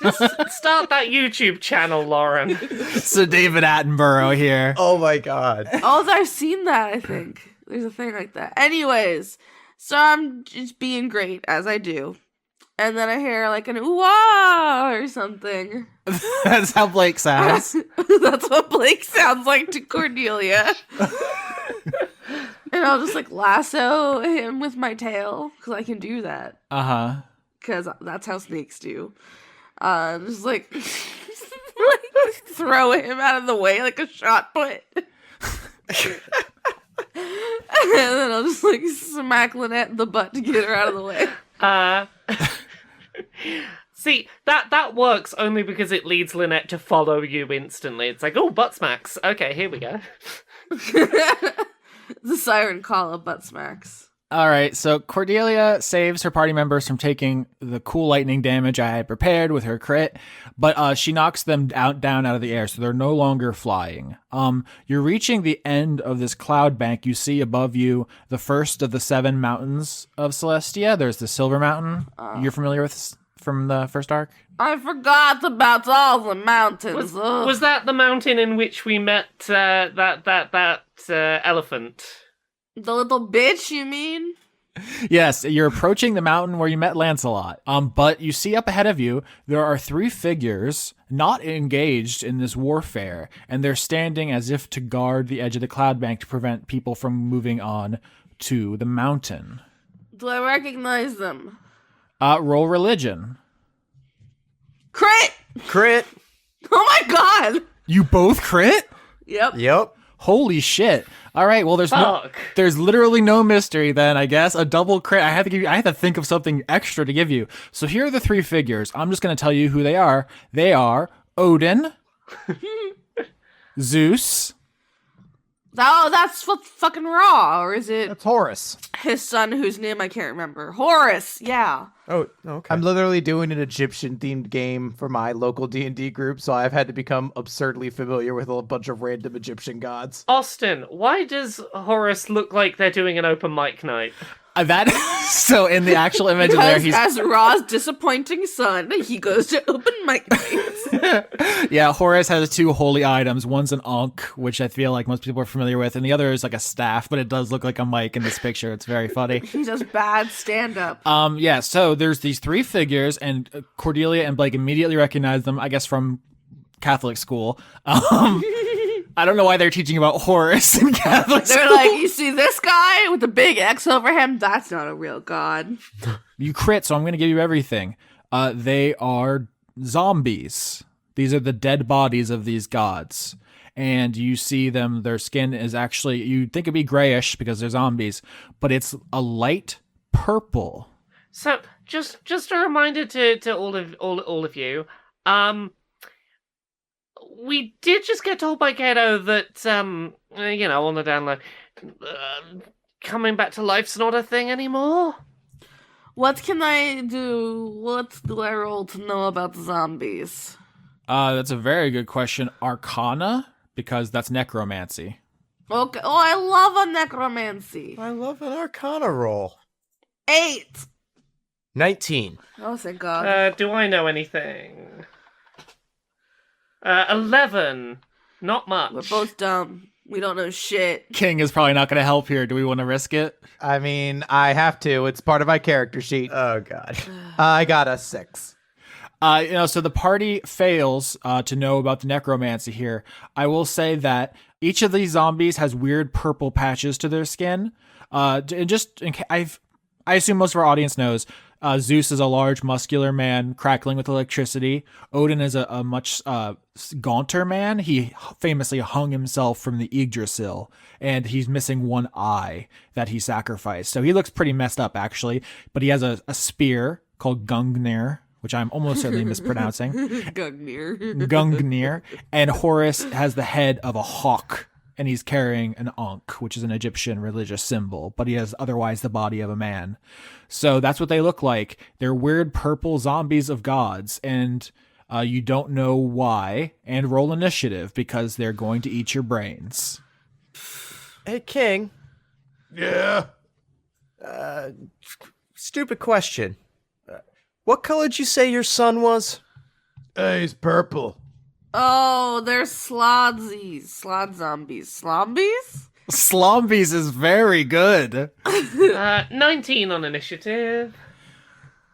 Just start that YouTube channel, Lauren. So David Attenborough here. Oh my god. Oh, I've seen that, I think. There's a thing like that. Anyways, so I'm just being great, as I do. And then I hear like an ooh-ah or something. That's how Blake sounds. That's what Blake sounds like to Cordelia. And I'll just like lasso him with my tail, because I can do that. Uh-huh. Because that's how snakes do. Just like, like throw him out of the way like a shot put. And then I'll just like smack Lynette in the butt to get her out of the way. See, that works only because it leads Lynette to follow you instantly. It's like, oh, butt smacks. Okay, here we go. The siren call of butt smacks. All right, so Cordelia saves her party members from taking the cool lightning damage I had prepared with her crit, but she knocks them down out of the air, so they're no longer flying. You're reaching the end of this cloud bank. You see above you the first of the 7 mountains of Celestia. There's the Silver Mountain. You're familiar with from the first arc? I forgot about all the mountains. Was that the mountain in which we met that elephant? The little bitch, you mean? Yes, you're approaching the mountain where you met Lancelot. But you see up ahead of you, there are 3 figures not engaged in this warfare, and they're standing as if to guard the edge of the cloud bank to prevent people from moving on to the mountain. Do I recognize them? Roll religion. Crit! Oh my god! You both crit? Yep. Holy shit. All right, well there's literally no mystery then, I guess. A double crit. I had to think of something extra to give you. So here are the 3 figures. I'm just going to tell you who they are. They are Odin, Zeus. Oh, that's fucking Raw, or is it That's Horus. his son whose name I can't remember? Horus, yeah. Oh, okay. I'm literally doing an Egyptian-themed game for my local D&D group, so I've had to become absurdly familiar with a bunch of random Egyptian gods. Austin, why does Horus look like they're doing an open mic night? So in the actual image in there, Because as Ra's disappointing son, he goes to open mic nights. yeah, Horus has 2 holy items. One's an ankh, which I feel like most people are familiar with, and the other is like a staff, but it does look like a mic in this picture. It's very funny. He does bad stand-up. Yeah, so there's these 3 figures, and Cordelia and Blake immediately recognize them, I guess from Catholic school. I don't know why they're teaching about Horus in Catholic school. They're like, you see this guy with the big X over him? That's not a real god. You crit, so I'm going to give you everything. They are zombies. These are the dead bodies of these gods. And you see them, their skin is actually, you'd think it'd be grayish because they're zombies, but it's a light purple. So, just a reminder to all of you, we did just get told by Kato that, on the down low, coming back to life's not a thing anymore. What can I do? What do I roll to know about zombies? That's a very good question. Arcana, because that's necromancy. Okay. Oh, I love a necromancy. I love an Arcana roll. 8. 19. Oh, thank God. Do I know anything? 11. Not much. We're both dumb. We don't know shit. King is probably not going to help here. Do we want to risk it? I mean, I have to. It's part of my character sheet. Oh, God. I got a 6. So the party fails to know about the necromancy here. I will say that each of these zombies has weird purple patches to their skin. And just I assume most of our audience knows. Zeus is a large, muscular man crackling with electricity. Odin is a much gaunter man. He famously hung himself from the Yggdrasil, and he's missing one eye that he sacrificed. So he looks pretty messed up, actually. But he has a spear called Gungnir, which I'm almost certainly mispronouncing. Gugnir. Gungnir. And Horus has the head of a hawk, and he's carrying an ankh, which is an Egyptian religious symbol, but he has otherwise the body of a man. So that's what they look like. They're weird purple zombies of gods, and you don't know why. And roll initiative, because they're going to eat your brains. Hey, King. Yeah. Stupid question. What color did you say your son was? He's purple. Oh, they're slodsies. Slod zombies. Slombies? Slombies is very good. 19 on initiative.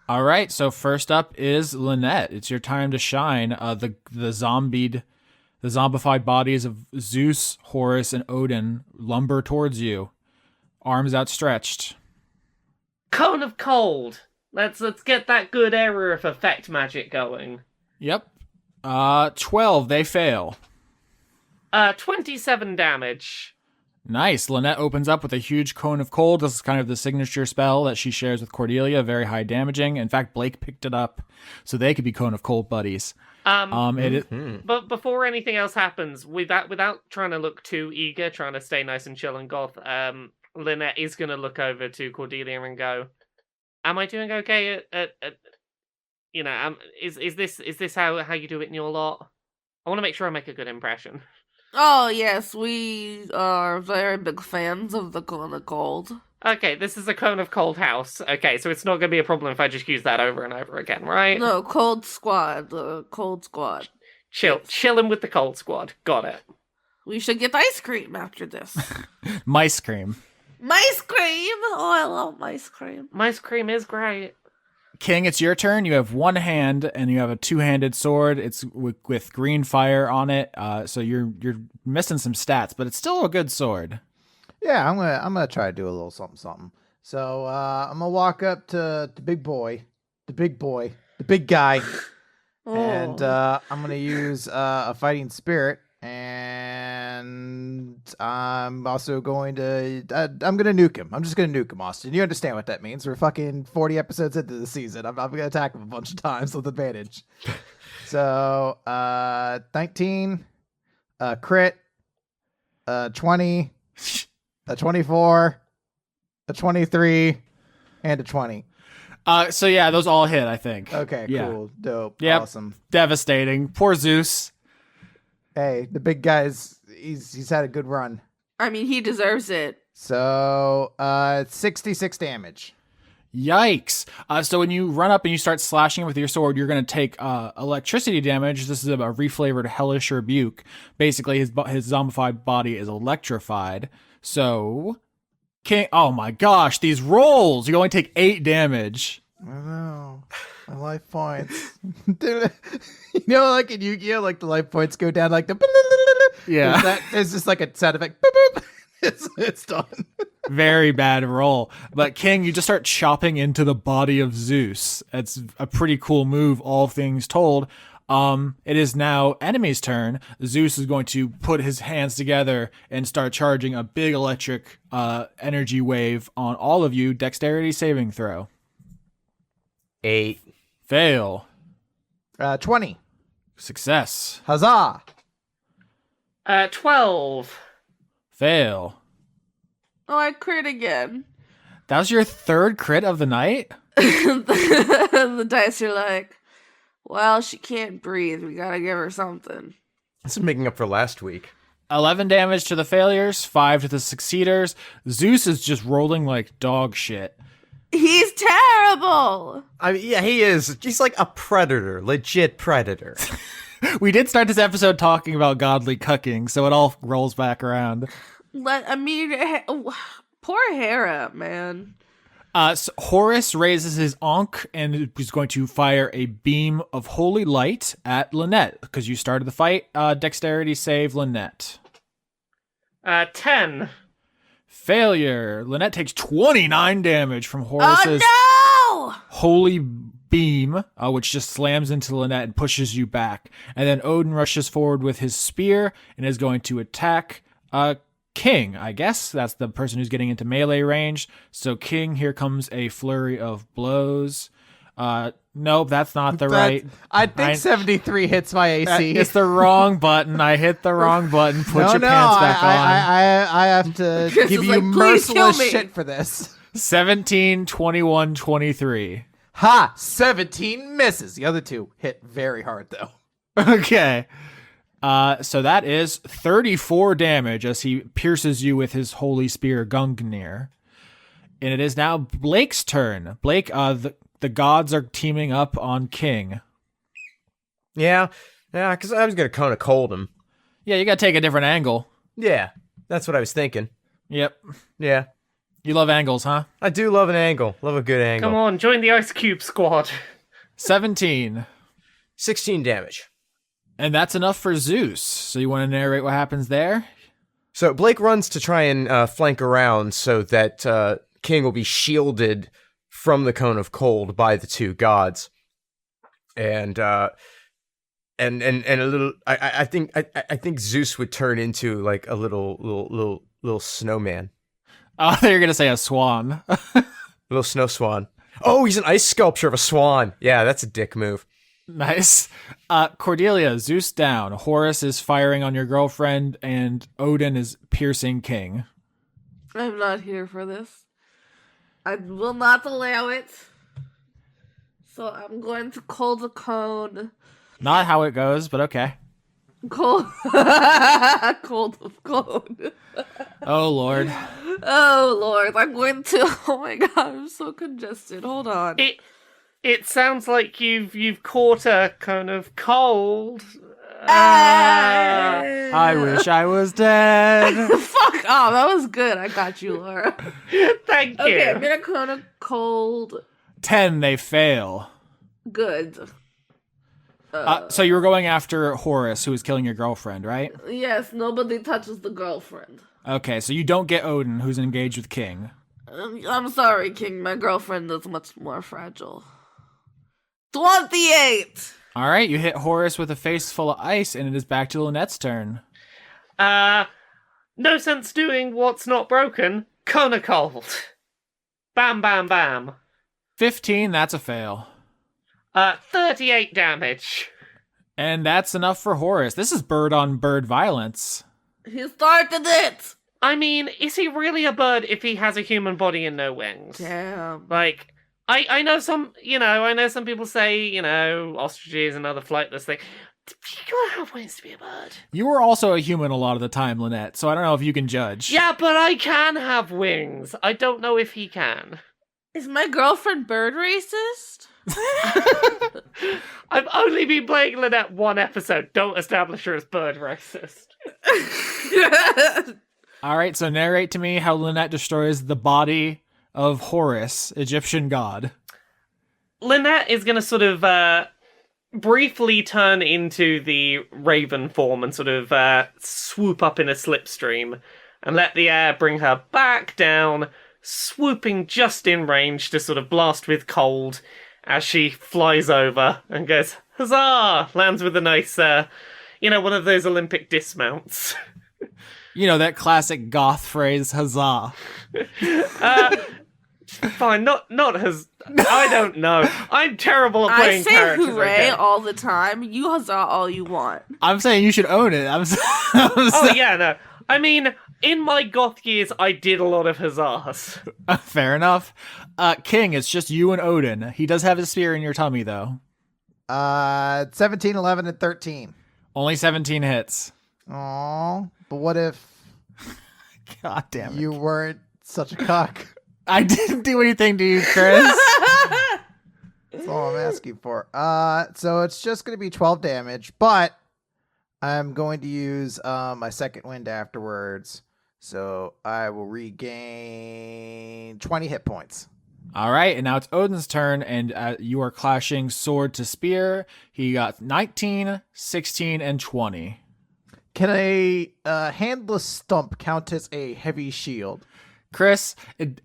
All right, so first up is Lynette. It's your time to shine. The zombified bodies of Zeus, Horus, and Odin lumber towards you, arms outstretched. Cone of cold. Let's get that good area of effect magic going. Yep. 12, they fail. 27 damage. Nice. Lynette opens up with a huge cone of cold. This is kind of the signature spell that she shares with Cordelia. Very high damaging. In fact, Blake picked it up, so they could be cone of cold buddies. But before anything else happens, without trying to look too eager, trying to stay nice and chill and goth, Lynette is going to look over to Cordelia and go, "Am I doing okay at is this how you do it in your lot? I want to make sure I make a good impression." Oh, yes, we are very big fans of the Cone of Cold. Okay, this is a cone of cold house. Okay, so it's not going to be a problem if I just use that over and over again, right? No, Cold Squad. Cold Squad. Chilling with the cold squad. Got it. We should get ice cream after this. Mice cream. Mice cream! Oh, I love mice cream. Mice cream is great. King, it's your turn. You have one hand, and you have a two-handed sword. It's with green fire on it, so you're missing some stats, but it's still a good sword. Yeah, I'm gonna try to do a little something. So I'm gonna walk up to the big guy, and I'm gonna use a fighting spirit, and I'm also going to I'm gonna nuke him. I'm just gonna nuke him, Austin. You understand what that means? We're fucking 40 episodes into the season. I'm gonna attack him a bunch of times with advantage. So 19, crit, 20. A 24, a 23, and a 20. So yeah, those all hit, I think. Okay, Yeah. cool, dope, Yep. awesome. Devastating. Poor Zeus. Hey, the big guy's he's had a good run. I mean, he deserves it. So 66 damage. Yikes. So when you run up and you start slashing with your sword, you're going to take electricity damage. This is a reflavored hellish rebuke. Basically, his zombified body is electrified. So, King, oh my gosh, these rolls! You only take 8 damage. I don't know. My life points. Dude, you know, like in Yu-Gi-Oh, like the life points go down like the... Yeah. It's just like a sound effect. It's done. Very bad roll. But King, you just start chopping into the body of Zeus. It's a pretty cool move, all things told. It is now enemy's turn. Zeus is going to put his hands together and start charging a big electric energy wave on all of you. Dexterity saving throw. 8. Fail. 20. Success. Huzzah. 12. Fail. Oh, I crit again. That was your third crit of the night? The dice are like, well, she can't breathe. We gotta give her something. This is making up for last week. 11 damage to the failures, 5 to the succeeders. Zeus is just rolling like dog shit. He's terrible. I mean, yeah, he is. He's like a predator, legit predator. We did start this episode talking about godly cucking, so it all rolls back around. Poor Hera, man. So Horus raises his Ankh and is going to fire a beam of holy light at Lynette, because you started the fight. Dexterity save, Lynette. 10. Failure. Lynette takes 29 damage from Horus's holy beam, which just slams into Lynette and pushes you back. And then Odin rushes forward with his spear and is going to attack King, I guess. That's the person who's getting into melee range. So King, here comes a flurry of blows. Nope, that's not the right. I think 73 hits my AC. It's the wrong button. I hit the wrong button. Put your pants back on. I have to Chris give is you like, "Please kill merciless me." shit for this. 17, 21, 23. Ha! 17 misses. The other two hit very hard, though. Okay. So that is 34 damage as he pierces you with his holy spear, Gungnir. And it is now Blake's turn. Blake, the gods are teaming up on King. Yeah, because I was going to kind of cold him. Yeah, you got to take a different angle. Yeah, that's what I was thinking. Yep. Yeah. You love angles, huh? I do love an angle. Love a good angle. Come on, join the Ice Cube squad. 17. 16 damage. And that's enough for Zeus. So you want to narrate what happens there? So Blake runs to try and flank around so that King will be shielded from the cone of cold by the two gods. And a little I think Zeus would turn into like a little snowman. Oh, you're going to say a swan. Little snow swan. Oh, he's an ice sculpture of a swan. Yeah, that's a dick move. Nice. Cordelia, Zeus down. Horus is firing on your girlfriend, and Odin is piercing King. I'm not here for this. I will not allow it. So I'm going to call the cone. Not how it goes, but okay. Cold. Cold of cone. Oh, Lord. Oh, Lord. I'm going to... Oh, my God. I'm so congested. Hold on. It sounds like you've caught a kind of cold. I wish I was dead. Fuck off. That was good. I got you, Laura. Thank you. Okay, I'm going to cone a cold. 10, they fail. Good. So you were going after Horus, who was killing your girlfriend, right? Yes, nobody touches the girlfriend. Okay, so you don't get Odin, who's engaged with King. I'm sorry, King. My girlfriend is much more fragile. 28! All right, you hit Horus with a face full of ice, and it is back to Lynette's turn. No sense doing what's not broken. Cone of cold. Bam, bam, bam. 15, that's a fail. 38 damage. And that's enough for Horus. This is bird-on-bird violence. He started it! I mean, is he really a bird if he has a human body and no wings? Damn. Like, I know some people say, ostriches and other flightless things. You gotta have wings to be a bird. You were also a human a lot of the time, Lynette, so I don't know if you can judge. Yeah, but I can have wings. I don't know if he can. Is my girlfriend bird racist? I've only been playing Lynette one episode. Don't establish her as bird racist. All right, so narrate to me how Lynette destroys the body of Horus, Egyptian god. Lynette is going to sort of briefly turn into the raven form and sort of swoop up in a slipstream and let the air bring her back down, swooping just in range to sort of blast with cold as she flies over and goes, huzzah! Lands with a nice, one of those Olympic dismounts. You know, that classic goth phrase, huzzah. Fine, not I don't know. I'm terrible at playing I say characters. hooray okay? all the time. You huzzah all you want. I'm saying you should own it. Oh, yeah, no. I mean, in my goth years, I did a lot of huzzahs. Fair enough. King, it's just you and Odin. He does have his spear in your tummy, though. 17, 11, and 13. Only 17 hits. Aw, but what if God damn it. you weren't such a cock? I didn't do anything to you, Chris. That's all I'm asking for. So it's just going to be 12 damage, but I'm going to use my second wind afterwards. So I will regain 20 hit points. All right, and now it's Odin's turn, and you are clashing sword to spear. He got 19, 16, and 20. Can a handless stump count as a heavy shield? Chris,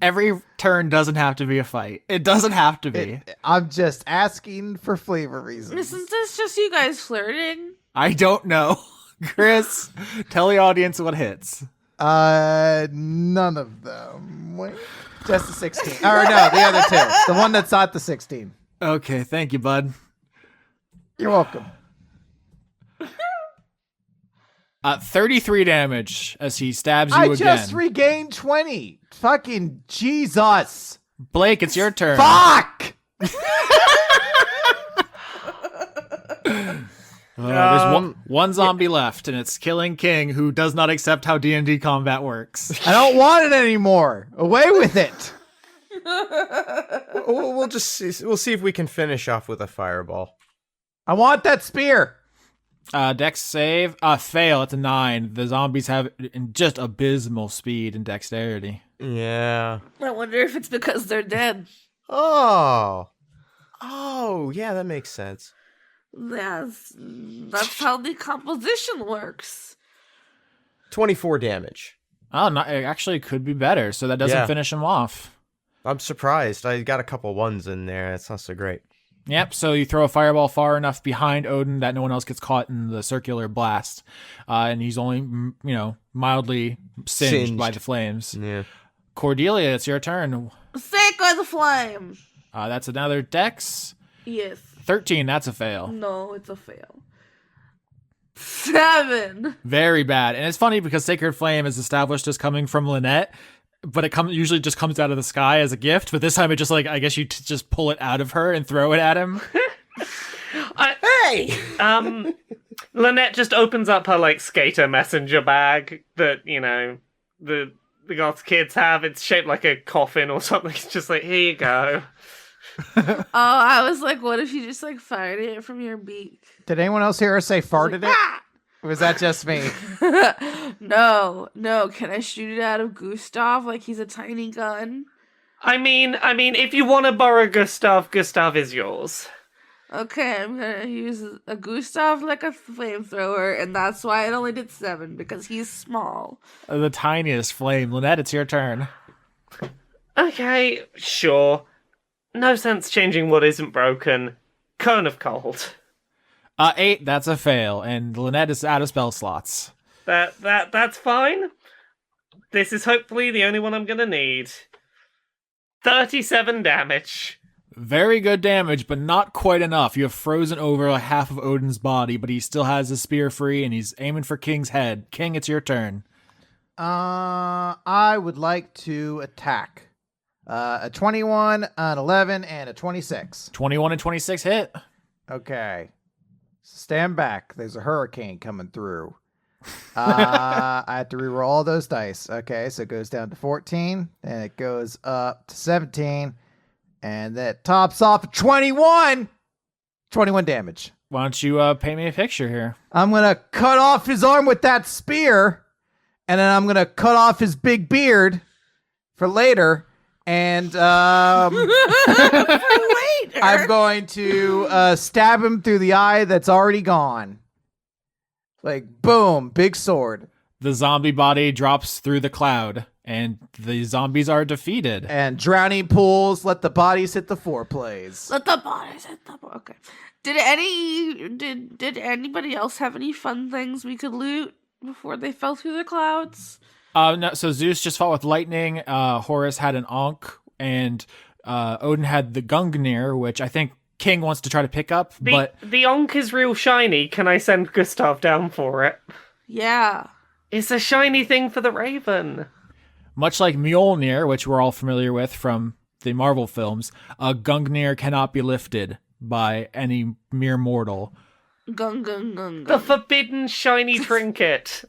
every turn doesn't have to be a fight. It doesn't have to be. I'm just asking for flavor reasons. Isn't this just you guys flirting? I don't know. Chris, tell the audience what hits. None of them. Wait. Just the 16. Or no, the other two. The one that's not the 16. Okay, thank you, bud. You're welcome. 33 damage as he stabs you I again. just regained 20. Fucking Jesus. Blake, it's your turn. Fuck! There's one zombie left, and it's killing King, who does not accept how D&D combat works. I don't want it anymore. Away with it. We'll just see, we'll see if we can finish off with a fireball. I want that spear. Dex save. Fail. It's a 9. The zombies have just abysmal speed and dexterity. Yeah. I wonder if it's because they're dead. Oh, yeah, that makes sense. That's how decomposition works. 24 damage. Oh, no, it actually could be better, so that doesn't Yeah. finish him off. I'm surprised. I got a couple ones in there. That's not so great. Yep, so you throw a fireball far enough behind Odin that no one else gets caught in the circular blast. And he's only, mildly singed by the flames. Yeah. Cordelia, it's your turn. Sacred flame. That's another dex. Yes. 13, that's a fail. No, it's a fail. 7. Very bad. And it's funny because Sacred Flame is established as coming from Lynette, but it usually just comes out of the sky as a gift. But this time it just I guess you just pull it out of her and throw it at him. Hey! Lynette just opens up her skater messenger bag that, the goth kids have. It's shaped like a coffin or something. It's just here you go. Oh, I was like, what if you just fired it from your beak? Did anyone else hear her say farted it? Or was that just me? No. Can I shoot it out of Gustav like he's a tiny gun? I mean, if you want to borrow Gustav is yours. Okay, I'm gonna use a Gustav like a flamethrower, and that's why it only did 7, because he's small. The tiniest flame. Lynette, it's your turn. Okay, sure. No sense changing what isn't broken. Cone of Cold. 8, that's a fail, and Lynette is out of spell slots. That's fine. This is hopefully the only one I'm gonna need. 37 damage. Very good damage, but not quite enough. You have frozen over half of Odin's body, but he still has his spear free, and he's aiming for King's head. King, it's your turn. I would like to attack. A 21, an 11, and a 26. 21 and 26 hit. Okay. Stand back. There's a hurricane coming through. I have to reroll all those dice. Okay, so it goes down to 14, and it goes up to 17, and that tops off at 21. 21 damage. Why don't you paint me a picture here? I'm going to cut off his arm with that spear, and then I'm going to cut off his big beard for later. And I'm going to stab him through the eye that's already gone. Boom, big sword. The zombie body drops through the cloud, and the zombies are defeated. And drowning pools, let the bodies hit the foreplays. Let the bodies hit the... Okay. Did anybody else have any fun things we could loot before they fell through the clouds? No, so Zeus just fought with lightning, Horus had an Ankh, and Odin had the Gungnir, which I think King wants to try to pick up, but... The Ankh is real shiny. Can I send Gustav down for it? Yeah. It's a shiny thing for the Raven. Much like Mjolnir, which we're all familiar with from the Marvel films, a Gungnir cannot be lifted by any mere mortal. Gung gung gung gung. The forbidden shiny trinket.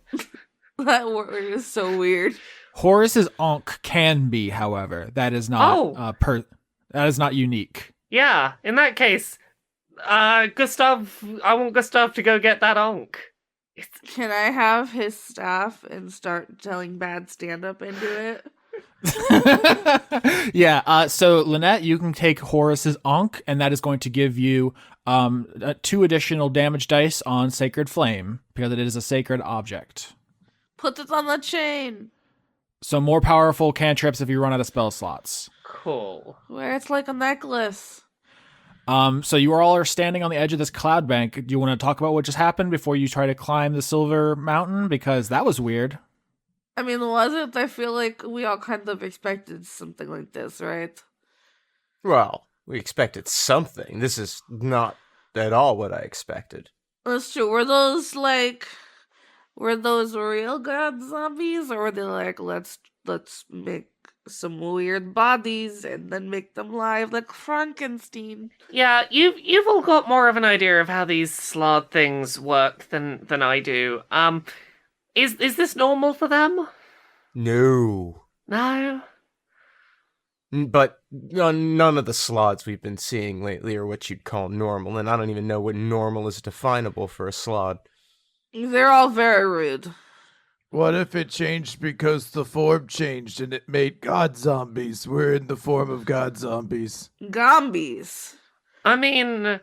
That word is so weird. Horus's Ankh can be, however. That is not that is not unique. Yeah, in that case, Gustav, I want Gustav to go get that onk. Can I have his staff and start telling bad stand-up into it? Yeah, so Lynette, you can take Horus's Ankh, and that is going to give you 2 additional damage dice on Sacred Flame, because it is a sacred object. Put it on the chain. So more powerful cantrips if you run out of spell slots. Cool. Where it's like a necklace. So you all are standing on the edge of this cloud bank. Do you want to talk about what just happened before you try to climb the Silver Mountain? Because that was weird. I mean, was it? I feel like we all kind of expected something like this, right? Well, we expected something. This is not at all what I expected. That's true. Were those real god zombies, or were they like, let's make some weird bodies and then make them live like Frankenstein? Yeah, you've all got more of an idea of how these slod things work than I do. Is this normal for them? No. No. But none of the slots we've been seeing lately are what you'd call normal, and I don't even know what normal is definable for a slot. They're all very rude. What if it changed because the form changed and it made god zombies? We're in the form of god zombies. Gombies. I mean,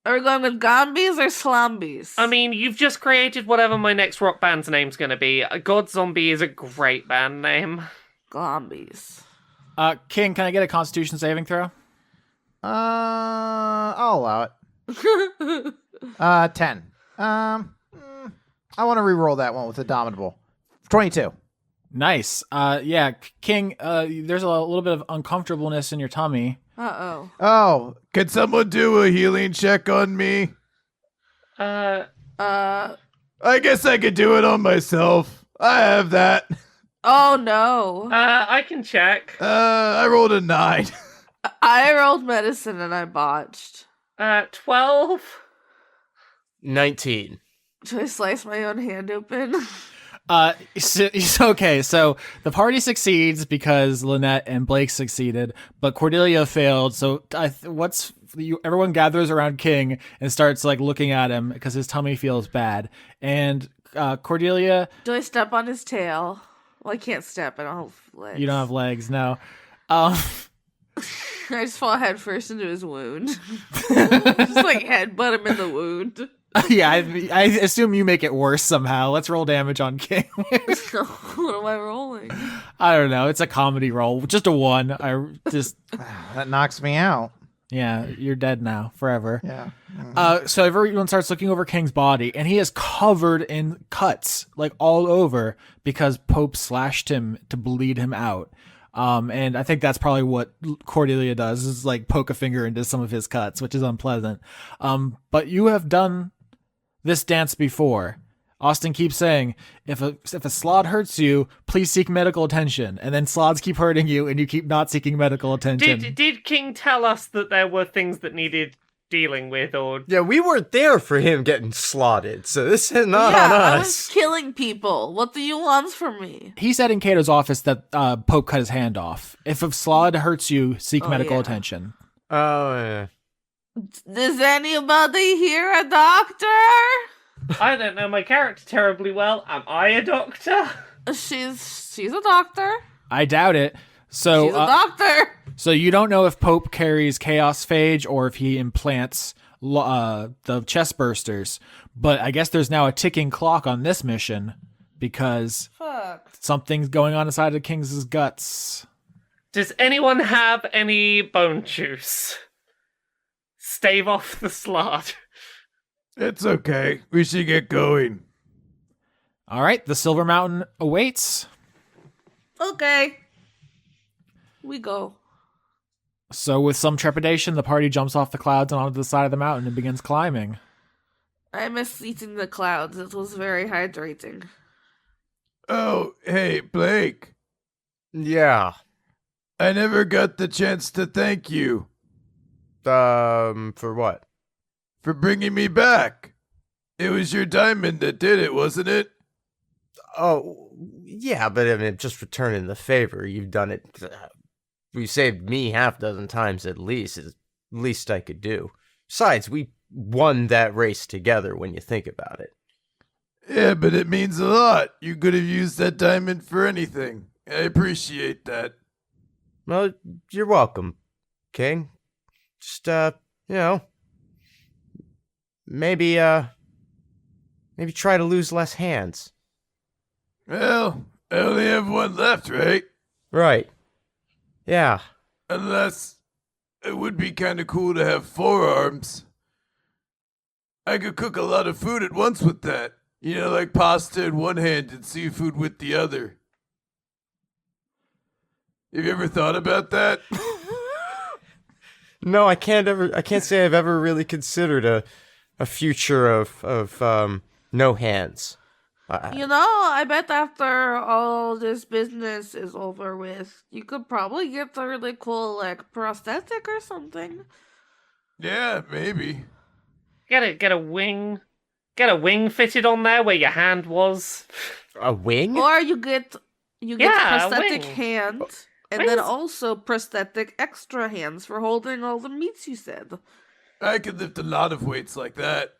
Are we going with Gombies or Slombies? you've just created whatever my next rock band's name's gonna be. God Zombie is a great band name. Glombies. King, can I get a Constitution saving throw? I'll allow it. 10. I want to re-roll that one with Indomitable. 22. Nice. Yeah, King, there's a little bit of uncomfortableness in your tummy. Uh-oh. Oh, can someone do a healing check on me? Uh... I guess I could do it on myself. I have that. Oh, no. I can check. I rolled a 9. I rolled medicine and I botched. 12? 19. Should I slice my own hand open? Okay, so the party succeeds because Lynette and Blake succeeded, but Cordelia failed. So everyone gathers around King and starts like looking at him because his tummy feels bad. And Cordelia, Do I step on his tail? Well, I can't step. I don't have legs. you don't have legs, no. I just fall head first into his wound. Just like headbutt him in the wound. Yeah, I assume you make it worse somehow. Let's roll damage on King. What am I rolling? I don't know. It's a comedy roll. Just a 1. That knocks me out. Yeah, you're dead now forever. Yeah. So everyone starts looking over King's body, and he is covered in cuts, like all over, because Pope slashed him to bleed him out. And I think that's probably what Cordelia does, is like poke a finger into some of his cuts, which is unpleasant. But you have done this dance before. Austin keeps saying, if a slod hurts you, please seek medical attention. And then slods keep hurting you, and you keep not seeking medical attention. Did King tell us that there were things that needed dealing with, or... Yeah, we weren't there for him getting slotted, so this is not on I was us. killing people. What do you want from me? He said in Cato's office that Pope cut his hand off. If a slod hurts you, seek medical yeah. attention. Oh, yeah. Does anybody here a doctor? I don't know my character terribly well. Am I a doctor? She's a doctor. I doubt it. So She's a doctor. So you don't know if Pope carries Chaos Phage or if he implants the chest bursters, but I guess there's now a ticking clock on this mission because Fuck. something's going on inside of King's guts. Does anyone have any bone juice? Stave off the slot. It's okay. We should get going. All right, the Silver Mountain awaits. Okay. We go. So with some trepidation, the party jumps off the clouds and onto the side of the mountain and begins climbing. I miss eating the clouds. It was very hydrating. Oh, hey, Blake. Yeah. I never got the chance to thank you For what? for bringing me back. It was your diamond that did it, wasn't it? Oh, yeah, but I mean, just returning the favor. You've done it. You saved me half a dozen times at least. It's the least I could do. Besides, we won that race together when you think about it. Yeah, but it means a lot. You could have used that diamond for anything. I appreciate that. Well, you're welcome, King. Just, maybe try to lose less hands. Well, I only have one left, right? Right. Yeah. Unless it would be kind of cool to have 4 arms. I could cook a lot of food at once with that. You know, like pasta in one hand and seafood with the other. Have you ever thought about that? No, I can't say I've ever really considered a future of no hands. I bet after all this business is over with, you could probably get a really cool, like, prosthetic or something. Yeah, maybe. Get a wing fitted on there where your hand was. A wing? Or you get Yeah, a prosthetic wing. hand, and then also prosthetic extra hands for holding all the meats you said. I could lift a lot of weights like that.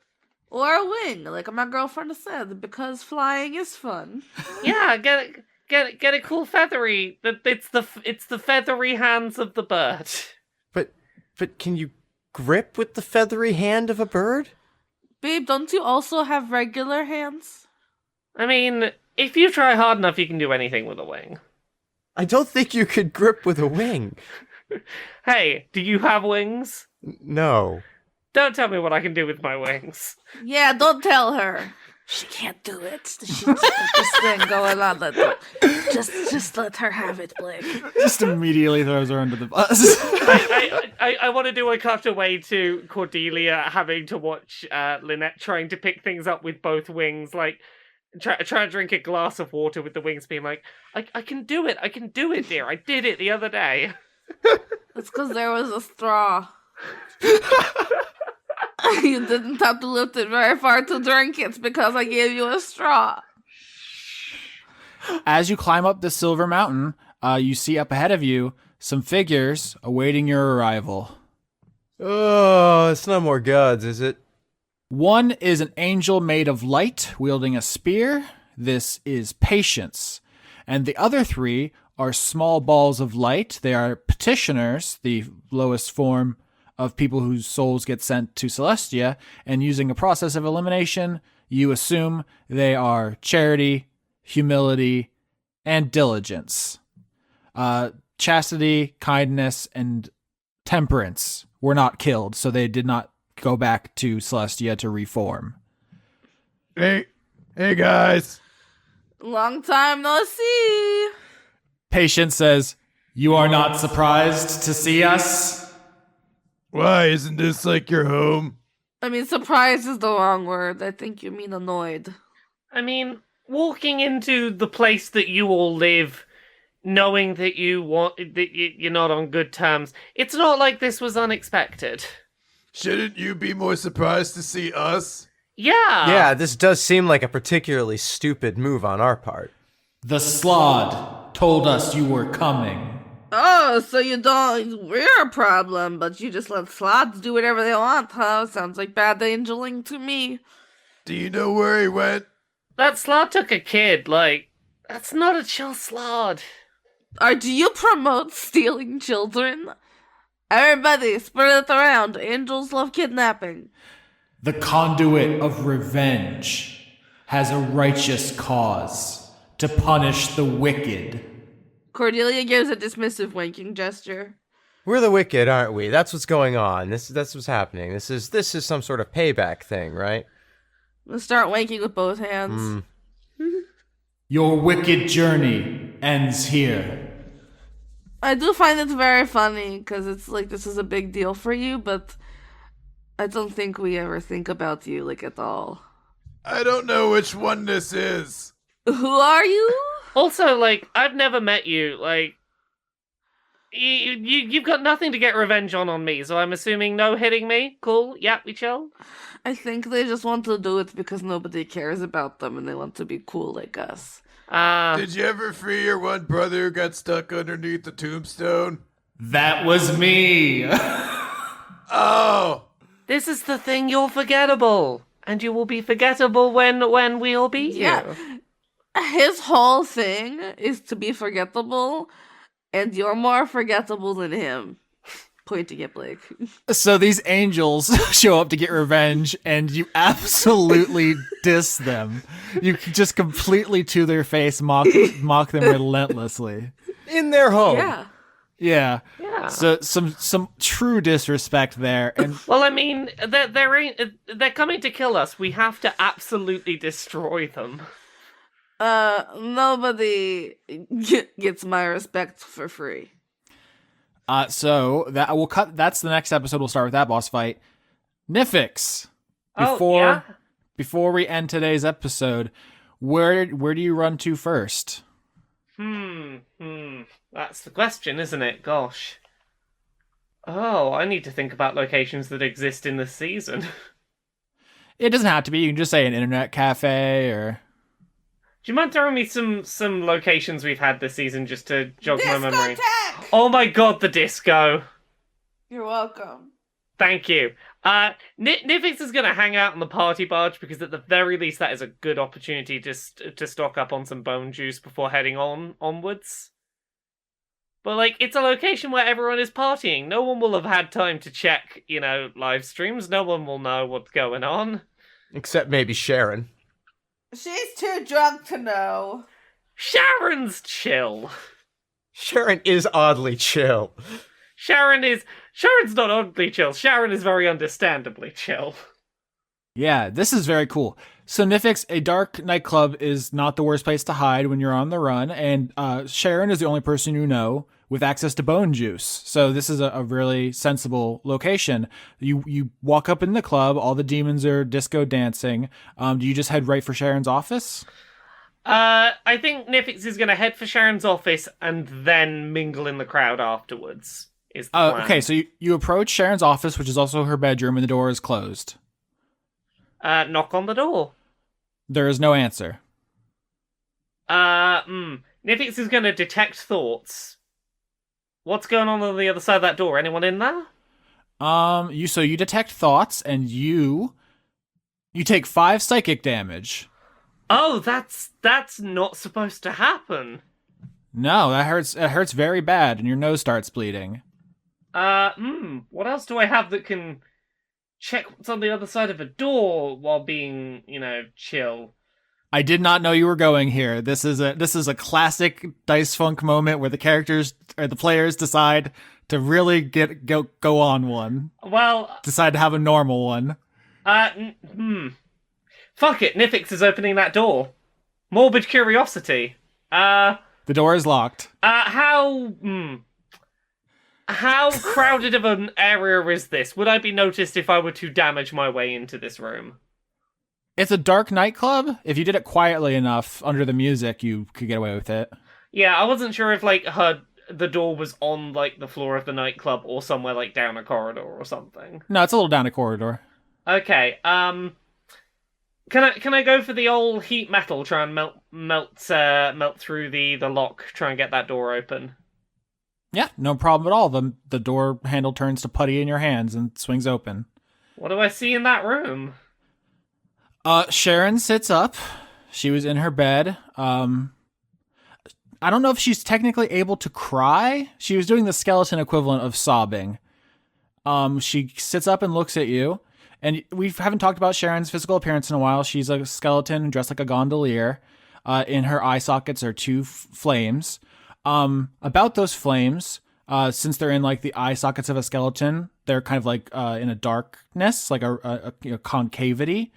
Or a wing, like my girlfriend said, because flying is fun. Yeah, get a cool feathery. It's the feathery hands of the bird. But can you grip with the feathery hand of a bird? Babe, don't you also have regular hands? I mean, if you try hard enough, you can do anything with a wing. I don't think you could grip with a wing. Hey, do you have wings? No. Don't tell me what I can do with my wings. Yeah, don't tell her. She can't do it. She's got this thing going on. Just let her have it, Blake. Just immediately throws her under the bus. I want to do a cutaway to Cordelia having to watch Lynette trying to pick things up with both wings, like try to drink a glass of water with the wings, being like, I can do it, dear. I did it the other day. It's because there was a straw. You didn't have to lift it very far to drink it because I gave you a straw. As you climb up the Silver Mountain, you see up ahead of you some figures awaiting your arrival. Oh, it's no more gods, is it? One is an angel made of light wielding a spear. This is Patience. And the other 3 are small balls of light. They are petitioners, the lowest form of people whose souls get sent to Celestia. And using a process of elimination, you assume they are charity, humility, and diligence. Chastity, kindness, and temperance were not killed, so they did not go back to Celestia to reform. Hey guys. Long time no see. Patience says, "You are not surprised to see us?" Why, isn't this like your home? I mean, surprise is the wrong word. I think you mean annoyed. I mean, walking into the place that you all live, knowing that you're not on good terms, it's not like this was unexpected. Shouldn't you be more surprised to see us? Yeah. Yeah, this does seem like a particularly stupid move on our part. The Slod told us you were coming. Oh, so we're a problem, but you just let slots do whatever they want, huh? Sounds like bad angeling to me. Do you know where he went? That slot took a kid, that's not a chill slot. Or do you promote stealing children? Everybody, spread it around. Angels love kidnapping. The conduit of revenge has a righteous cause to punish the wicked. Cordelia gives a dismissive winking gesture. We're the wicked, aren't we? That's what's going on. That's what's happening. This is some sort of payback thing, right? Let's start winking with both hands. Your wicked journey ends here. I do find it very funny, because it's like this is a big deal for you, but I don't think we ever think about you, at all. I don't know which one this is. Who are you? Also, I've never met you, You've got nothing to get revenge on me, so I'm assuming no hitting me. Cool. Yeah, we chill. I think they just want to do it because nobody cares about them and they want to be cool like us. Did you ever free your one brother who got stuck underneath the tombstone? That was me. Oh! This is the thing, you're forgettable. And you will be forgettable when we all beat you. Yeah. His whole thing is to be forgettable, and you're more forgettable than him. Pointing at Blake. So these angels show up to get revenge, and you absolutely diss them. You just completely to their face mock them relentlessly. In their home. Yeah. Yeah. Yeah. So some true disrespect there, and Well, I mean, they're coming to kill us. We have to absolutely destroy them. Nobody gets my respect for free. so that we'll cut. That's the next episode. We'll start with that boss fight. Nifyx. Before we end today's episode, where do you run to first? That's the question, isn't it? Gosh. Oh, I need to think about locations that exist in this season. It doesn't have to be. You can just say an internet cafe or. Do you mind throwing me some locations we've had this season just to jog my memory? Discotheque! Oh my god, the disco. You're welcome. Thank you. Nifyx is going to hang out on the party barge because at the very least that is a good opportunity to stock up on some bone juice before heading onwards. But, like, it's a location where everyone is partying. No one will have had time to check, live streams. No one will know what's going on. Except maybe Sharon. She's too drunk to know. Sharon's chill. Sharon is oddly chill. Sharon's not oddly chill. Sharon is very understandably chill. Yeah, this is very cool. So Nifyx, a dark nightclub is not the worst place to hide when you're on the run, and Sharon is the only person you know with access to bone juice. So this is a really sensible location. You walk up in the club, all the demons are disco dancing. Do you just head right for Sharon's office? I think Nifyx is going to head for Sharon's office and then mingle in the crowd afterwards. Is the plan. Okay, so you approach Sharon's office, which is also her bedroom, and the door is closed. Knock on the door. There is no answer. Nifyx is going to detect thoughts. What's going on the other side of that door? Anyone in there? You detect thoughts, and you take 5 psychic damage. Oh, that's not supposed to happen. No, that hurts. It hurts very bad, and your nose starts bleeding. What else do I have that can check what's on the other side of a door while being, chill? I did not know you were going here. This is a classic Dice Funk moment where the characters or the players decide to really go on one. Well, decide to have a normal one. Fuck it, Nifyx is opening that door. Morbid curiosity. The door is locked. How crowded of an area is this? Would I be noticed if I were to damage my way into this room? It's a dark nightclub. If you did it quietly enough under the music, you could get away with it. Yeah, I wasn't sure if the door was on the floor of the nightclub or somewhere down a corridor or something. No, it's a little down a corridor. Okay. Can I go for the old heat metal? Try and melt through the lock. Try and get that door open. Yeah, no problem at all. The door handle turns to putty in your hands and swings open. What do I see in that room? Sharon sits up. She was in her bed. I don't know if she's technically able to cry. She was doing the skeleton equivalent of sobbing. She sits up and looks at you. And we haven't talked about Sharon's physical appearance in a while. She's a skeleton dressed like a gondolier. In her eye sockets are 2 flames. About those flames, since they're in the eye sockets of a skeleton, they're kind of in a darkness, like a concavity.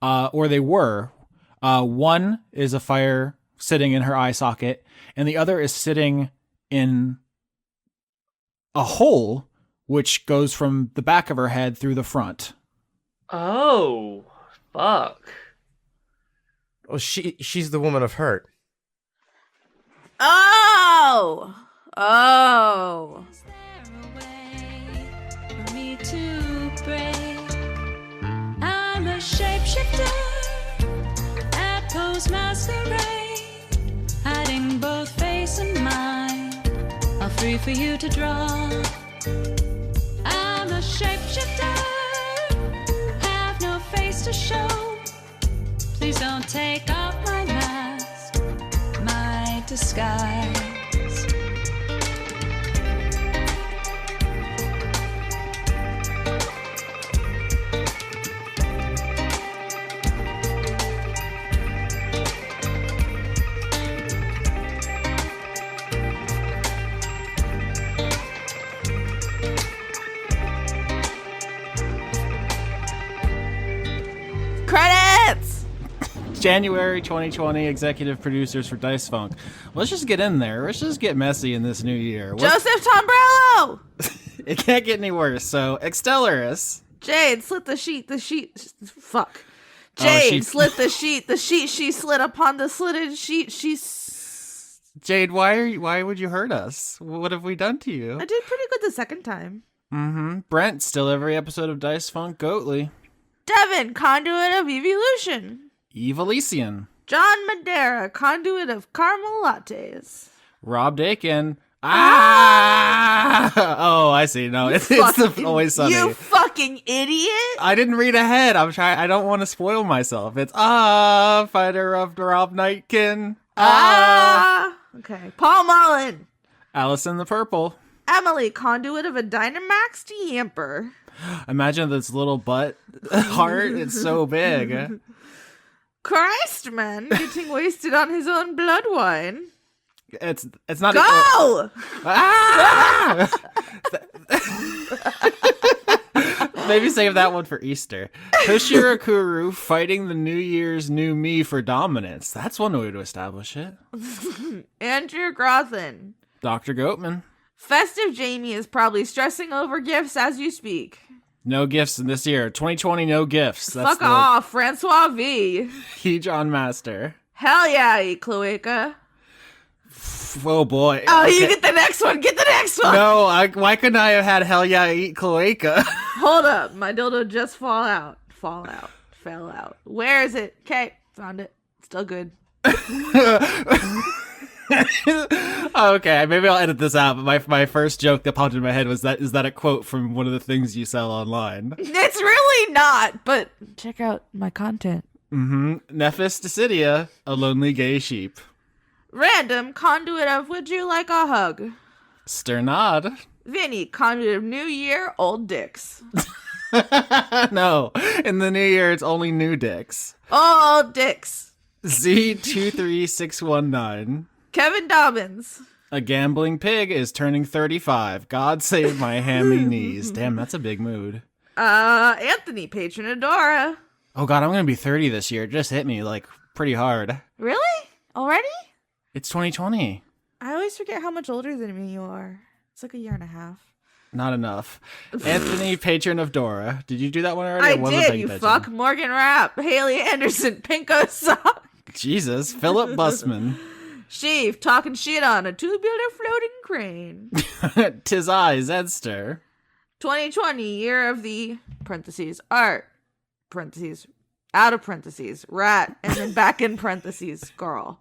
Or they were. One is a fire sitting in her eye socket, and the other is sitting in a hole which goes from the back of her head through the front. Oh, fuck. Well, she's the woman of hurt. Oh! Oh. Is there a way for me to break? I'm a shapeshifter at Poe's masquerade, hiding both face and mind, all free for you to draw. I'm a shapeshifter, have no face to show. Please don't take off my mask, my disguise. Credits! January 2020, executive producers for Dice Funk. Let's just get in there. Let's just get messy in this new year. Joseph Tombrello! It can't get any worse. So, Extellaris. Jade slit the sheet. Fuck. Jade she- slit the sheet. The sheet she slid upon the slitted sheet. Jade, why would you hurt us? What have we done to you? I did pretty good the second time. Brent, still every episode of Dice Funk Goatly. Devin, conduit of evolution. Evilisian. John Madera, conduit of caramel lattes. Rob Dakin. Ah! Oh, I see. No, it's the Always Sunny. You fucking idiot! I didn't read ahead. I don't want to spoil myself. It's fighter of Rob Nightkin. Okay. Paul Mullen. Allison the Purple. Emily, conduit of a Dynamax Yamper. Imagine this little butt heart. It's so big. Christ, man, getting wasted on his own blood wine. It's not. Go! Ah! Maybe save that one for Easter. Toshirakuru fighting the New Year's new me for dominance. That's one way to establish it. Andrew Grothin. Dr. Goatman. Festive Jamie is probably stressing over gifts as you speak. No gifts in this year. 2020, no gifts. Fuck off, Francois V. Hejon Master. Hell yeah, Cloaca. Oh boy. Oh, Okay. you get the next one. Get the next one. No, why couldn't I have had Hell Yeah, Eat Cloaca? Hold up. My dildo just fell out. Where is it? Okay, found it. Still good. Okay, maybe I'll edit this out, but my first joke that popped in my head was is that a quote from one of the things you sell online? It's really not, but check out my content. Nifyx Decidia, a lonely gay sheep. Random, conduit of would you like a hug? Sternad. Vinny, conduit of New Year, old dicks. No, in the new year, it's only new dicks. Old dicks. Z23619. Kevin Dobbins. A gambling pig is turning 35. God save my hammy knees. Damn, that's a big mood. Anthony, patron of Dora. Oh god, I'm gonna be 30 this year. It just hit me, like, pretty hard. Really? Already? It's 2020. I always forget how much older than me you are. It's like a year and a half. Not enough. Anthony, patron of Dora. Did you do that one already? I wasn't did, paying you attention. fuck. Morgan Rapp, Haley Anderson, Pinko Sock. Jesus. Philip Busman. Sheaf, talking shit on a tubular floating crane. Tis I, Zedster. 2020, year of the, parentheses, art, parentheses, out of parentheses, rat, and then back in parentheses, girl.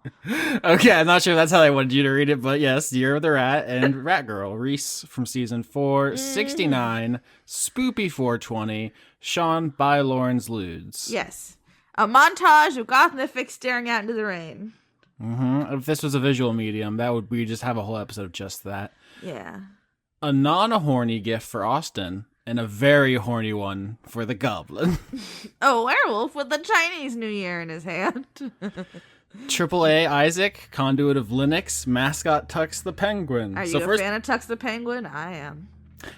Okay, I'm not sure if that's how I wanted you to read it, but yes, Year of the Rat and Rat Girl. Reese from season 4, 69, Spoopy 420, Sean by Lawrence Ludes. Yes. A montage of goth Nifyx staring out into the rain. If this was a visual medium, we just have a whole episode of just that. Yeah. A non-horny gift for Austin, and a very horny one for the Goblin. A werewolf with the Chinese New Year in his hand. AAA Isaac, conduit of Linux, mascot Tux the Penguin. Are you a fan of Tux the Penguin? I am.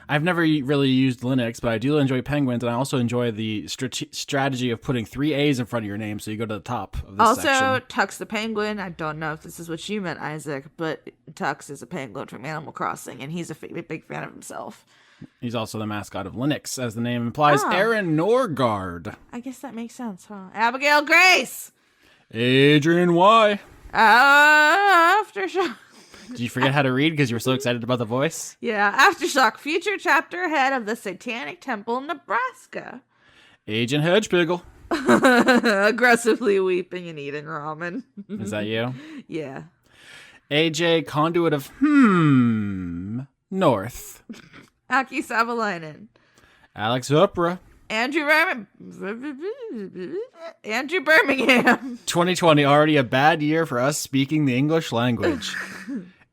I've never really used Linux, but I do enjoy penguins, and I also enjoy the strategy of putting 3 A's in front of your name so you go to the top of this section. Also, Tux the Penguin, I don't know if this is what you meant, Isaac, but Tux is a penguin from Animal Crossing, and he's a big fan of himself. He's also the mascot of Linux, as the name implies. Oh. Aaron Norgard. I guess that makes sense, huh? Abigail Grace! Adrian Y. Aftershock. Did you forget how to read because you were so excited about the voice? Yeah, Aftershock, future chapter head of the Satanic Temple, Nebraska. Agent Hedgepiggle. Aggressively weeping and eating ramen. Is that you? Yeah. AJ, conduit of North. Aki Savalainen. Alex Upra. Andrew Birmingham. 2020, already a bad year for us speaking the English language.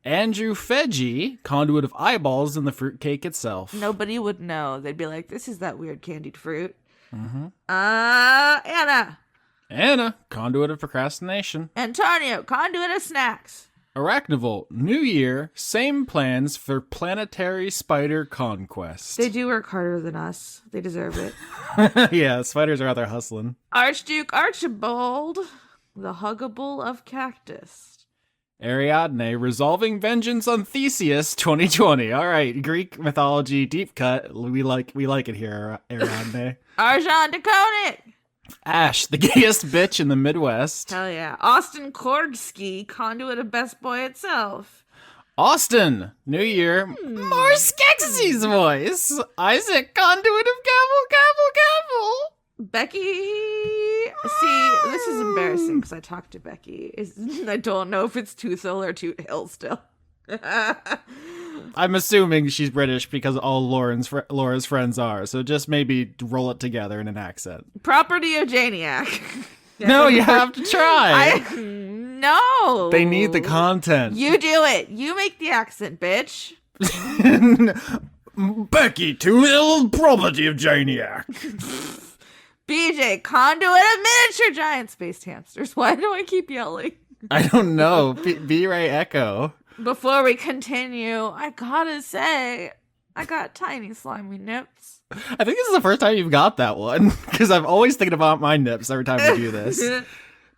Andrew Feggie, conduit of eyeballs in the fruitcake itself. Nobody would know. They'd be like, this is that weird candied fruit. Mm-hmm. Anna, conduit of procrastination. Antonio, conduit of snacks. Arachnival, new year, same plans for planetary spider conquest. They do work harder than us. They deserve it. Yeah, spiders are out there hustling. Archduke Archibald, the huggable of cactus. Ariadne, resolving vengeance on Theseus 2020. All right, Greek mythology deep cut. We like it here, Ariadne. Arjan de Koenig. Ash, the gayest bitch in the Midwest. Hell yeah. Austin Kordsky, conduit of Best Boy itself. Austin, new year, more Skeksis voice. Isaac, conduit of Gavel. Becky. See, this is embarrassing because I talked to Becky. I don't know if it's Toothil or Toot Hill still. I'm assuming she's British because all Laura's friends are, so just maybe roll it together in an accent. Property of Janiac. No, you have to try. No. They need the content. You do it. You make the accent, bitch. Becky, too ill property of Janiac. BJ, conduit of miniature giant spaced hamsters. Why do I keep yelling? I don't know. B-Ray Echo. Before we continue, I gotta say, I got tiny slimy nips. I think this is the first time you've got that one, because I'm always thinking about my nips every time we do this.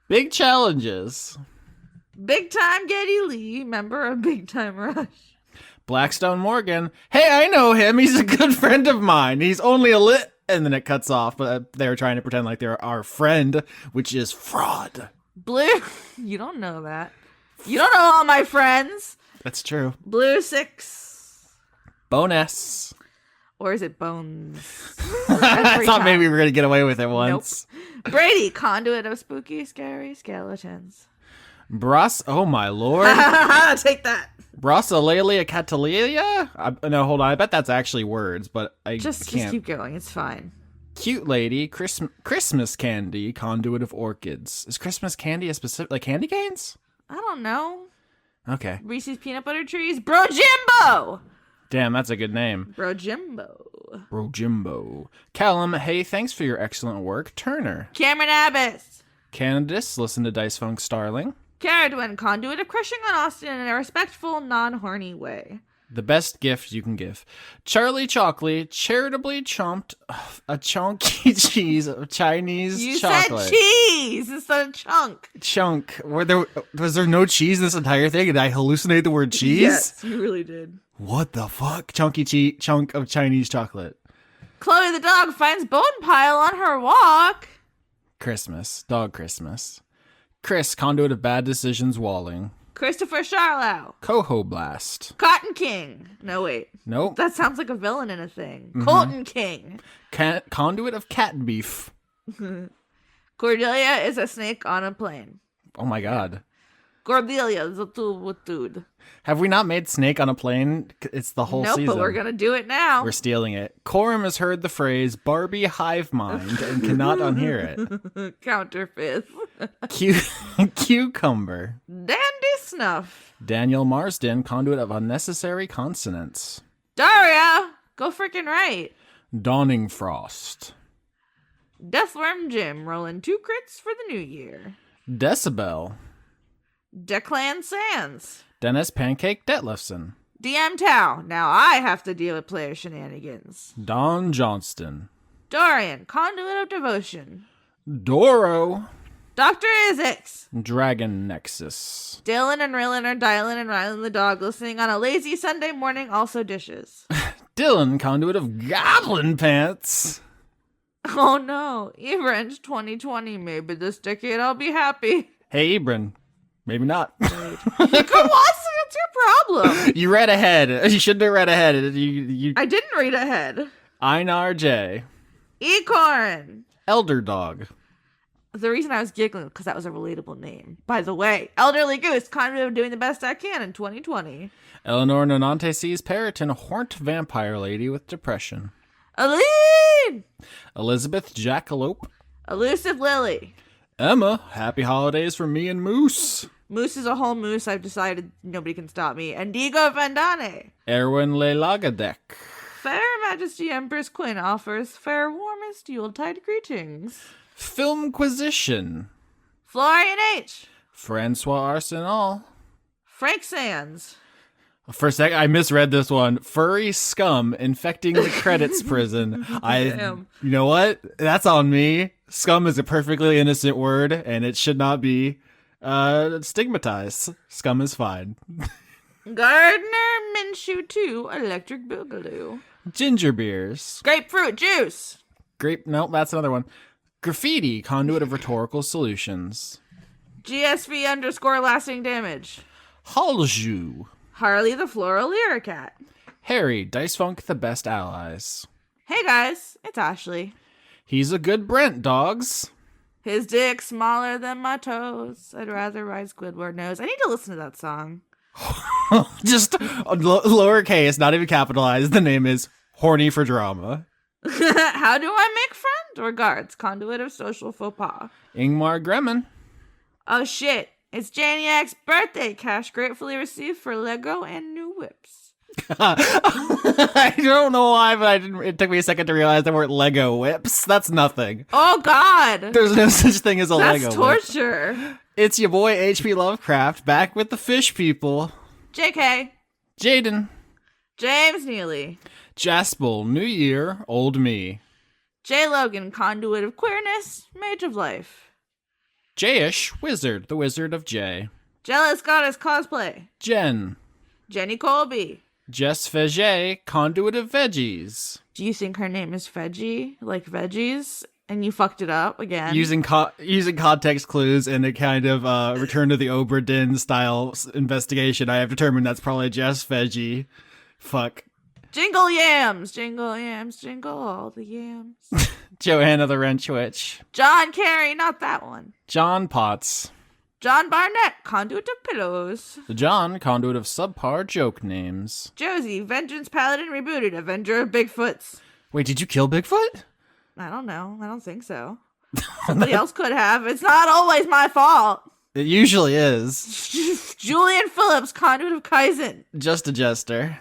Big challenges. Big Time Geddy Lee, member of Big Time Rush. Blackstone Morgan. Hey, I know him. He's a good friend of mine. He's only a lit... And then it cuts off, but they were trying to pretend like they're our friend, which is fraud. Blue, you don't know that. You don't know all my friends. That's true. Blue 6. Bonus. Or is it Bones? I thought maybe we were going to get away with it once. Nope. Brady, conduit of spooky, scary skeletons. Oh my lord. Take that. Brossolalia Catalia? No, hold on. I bet that's actually words, but I just can't. Just keep going. It's fine. Cute lady, Christmas candy, conduit of orchids. Is Christmas candy a specific, like candy canes? I don't know. Okay. Reese's peanut butter trees. Bro Jimbo! Damn, that's a good name. Bro Jimbo. Callum, hey, thanks for your excellent work. Turner. Cameron Abbas. Candice, listen to Dice Funk Starling. Caradwin, conduit of crushing on Austin in a respectful, non-horny way. The best gift you can give. Charlie Chalkley charitably chomped a chunky cheese of Chinese chocolate. You said cheese instead of chunk. Chunk. Was there no cheese in this entire thing? Did I hallucinate the word cheese? Yes, you really did. What the fuck? Chunk of Chinese chocolate. Chloe the dog finds bone pile on her walk. Christmas. Dog Christmas. Chris, conduit of bad decisions, Walling. Christopher Charlow. Coho Blast. Cotton King. No, wait. Nope. That sounds like a villain in a thing. Colton King. Conduit of cat beef. Cordelia is a snake on a plane. Oh my god. Cordelia is a dude. Have we not made Snake on a Plane? It's the whole season. But we're going to do it now. We're stealing it. Coram has heard the phrase Barbie hive mind and cannot unhear it. Counterfeit. Cucumber. Dandy Snuff. Daniel Marsden, conduit of unnecessary consonants. Daria, go freaking right. Dawning Frost. Deathworm Jim, rolling 2 crits for the new year. Decibel. Declan Sands. Dennis Pancake Detlefson. DM Tao. Now I have to deal with player shenanigans. Don Johnston. Dorian, conduit of devotion. Doro. Dr. Isix. Dragon Nexus. Dylan and Rillin are dialing and riling the dog, listening on a lazy Sunday morning, also dishes. Dylan, conduit of Goblin Pants. Oh no, Evrange 2020, maybe this decade I'll be happy. Hey, Ebron. Maybe not. Come on, what's your problem? You read ahead. You shouldn't have read ahead. You I didn't read ahead. Einar J. Ecorn. Elder Dog. The reason I was giggling because that was a relatable name. By the way, Elderly Goose, kind of doing the best I can in 2020. Eleanor Nonante sees Periton, a horned vampire lady with depression. Aline! Elizabeth Jackalope. Elusive Lily. Emma, happy holidays from me and Moose. Moose is a whole moose. I've decided nobody can stop me. Indigo Vandane. Erwin Lelagadek. Fair Majesty Empress Quinn offers fair warmest Yuletide greetings. Filmquisition. Florian H. Francois Arsenal. Frank Sands. For a sec, I misread this one. Furry scum infecting the credits prison. Damn. You know what? That's on me. Scum is a perfectly innocent word, and it should not be stigmatized. Scum is fine. Gardner Minshew 2 Electric Boogaloo. Ginger beers. Grapefruit Juice. Nope, that's another one. Graffiti, conduit of rhetorical solutions. GSV underscore lasting damage. Halju. Harley the Floral Lyricat. Harry, Dice Funk, the best allies. Hey guys, it's Ashley. He's a good Brent, dogs. His dick smaller than my toes. I'd rather ride Squidward nose. I need to listen to that song. Just lowercase, not even capitalized. The name is Horny for Drama. How do I make friend? Regards, conduit of social faux pas. Ingmar Gremmen. Oh shit, it's Janiac's birthday. Cash gratefully received for Lego and new whips. I don't know why, but it took me a second to realize there weren't Lego whips. That's nothing. Oh god! There's no such thing as a That's Lego torture. whip. It's your boy H.P. Lovecraft back with the fish people. JK. Jaden. James Neely. Jaspel, New Year, Old Me. J. Logan, conduit of queerness, mage of life. Jayish, Wizard, the Wizard of J. Jealous goddess cosplay. Jen. Jenny Colby. Jess Fege, conduit of veggies. Do you think her name is Veggie, like veggies, and you fucked it up again? Using context clues and a kind of Return to the Obra Dinn style investigation, I have determined that's probably Jess Veggie. Fuck. Jingle yams, jingle all the yams. Joanna the Wrench Witch. John Kerry, not that one. John Potts. John Barnett, conduit of pillows. John, conduit of subpar joke names. Josie, Vengeance Paladin rebooted, Avenger of Bigfoots. Wait, did you kill Bigfoot? I don't know. I don't think so. Somebody else could have. It's not always my fault. It usually is. Julian Phillips, conduit of Kaizen. Just a jester.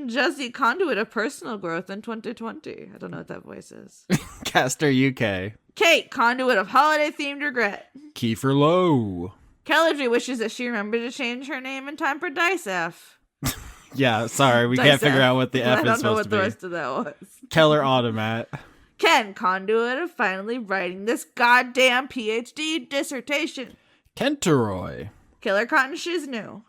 Jesse, conduit of personal growth in 2020. I don't know what that voice is. Caster UK. Kate, conduit of holiday-themed regret. Kiefer Lowe. Kelladry wishes that she remembered to change her name in time for Dice F. Yeah, sorry, we can't figure out what the F is supposed to be. I don't know what the rest of that was. Keller Automat. Ken, conduit of finally writing this goddamn PhD dissertation. Kenteroy. Killer Cotton Shiznu.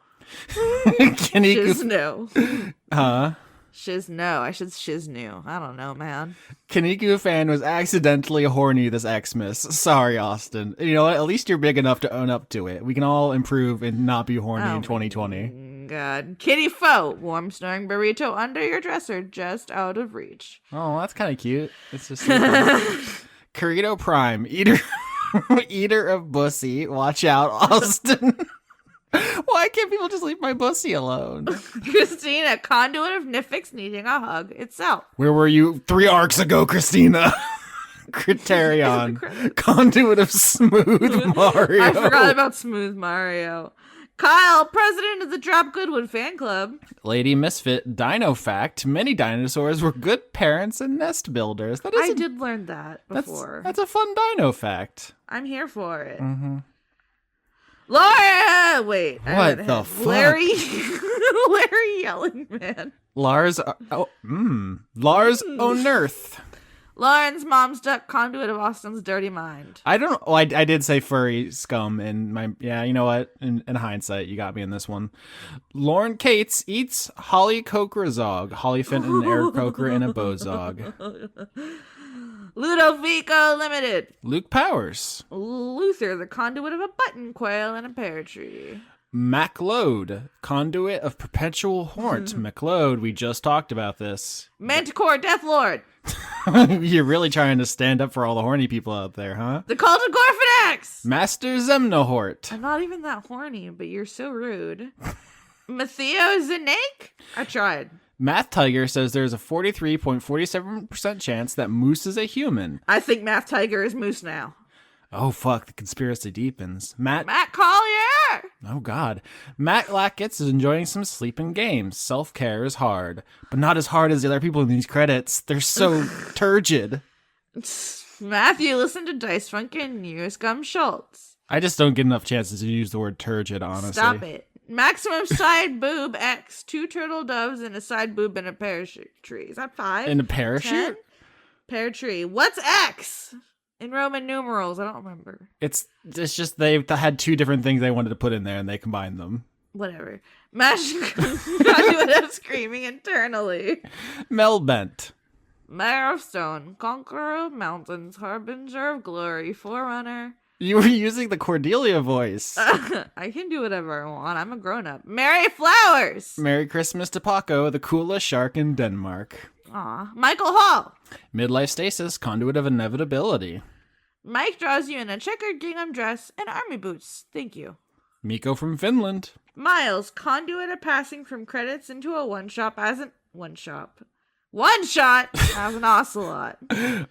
Shiznu. Huh? Shizno. I should Shiznu. I don't know, man. Kaniku fan was accidentally horny this Xmas. Sorry, Austin. You know what? At least you're big enough to own up to it. We can all improve and not be horny in 2020. God. Kitty Foe. Warm snoring burrito under your dresser, just out of reach. Oh, that's kind of cute. It's just Carito Prime. Eater of bussy. Watch out, Austin. Why can't people just leave my bussy alone? Christina, conduit of Nifyx needing a hug itself. Where were you 3 arcs ago, Christina? Criterion, conduit of Smooth Mario. I forgot about Smooth Mario. Kyle, president of the Drop Goodwood fan club. Lady Misfit, Dino Fact. Many dinosaurs were good parents and nest builders. I did learn that before. That's a fun dino fact. I'm here for it. Mm-hmm. Laura! Wait. What the fuck? Larry Yelling Man. Lars O'Nerth. Lauren's mom's duck, conduit of Austin's dirty mind. I don't. Oh, I did say furry scum in my. Yeah, you know what? In hindsight, you got me in this one. Lauren Cates eats Holly Kokrazog. Holly Fenton, Eric Coker, and a Bozog. Ludovico Limited. Luke Powers. Luther, the conduit of a button quail and a pear tree. MacLeod, conduit of perpetual haunt. MacLeod, we just talked about this. Manticore, Death Lord. You're really trying to stand up for all the horny people out there, huh? The Cult of Gorfanax. Master Zemnohort. I'm not even that horny, but you're so rude. Matteo Zanake? I tried. Math Tiger says there's a 43.47% chance that Moose is a human. I think Math Tiger is Moose now. Oh, fuck, the conspiracy deepens. Matt Collier! Oh, God. Matt Lackett is enjoying some sleep and games. Self-care is hard, but not as hard as the other people in these credits. They're so turgid. Matthew, listen to Dice Funk and News Gum Schultz. I just don't get enough chances to use the word turgid, honestly. Stop it. Maximum side boob X, 2 turtle doves and a side boob and a parachute tree. Is that 5? In a parachute? 10? Pear tree. What's X? In Roman numerals, I don't remember. It's just they had 2 different things they wanted to put in there and they combined them. Whatever. Magic conduit of screaming internally. Mel Bent. Mayor of Stone, conqueror of mountains, harbinger of glory, forerunner. You were using the Cordelia voice. I can do whatever I want. I'm a grown-up. Merry Flowers! Merry Christmas to Paco, the coolest shark in Denmark. Aw. Michael Hall! Midlife stasis, conduit of inevitability. Mike draws you in a checkered gingham dress and army boots. Thank you. Miko from Finland. Miles, conduit of passing from credits into a one-shot as an one-shot as an ocelot.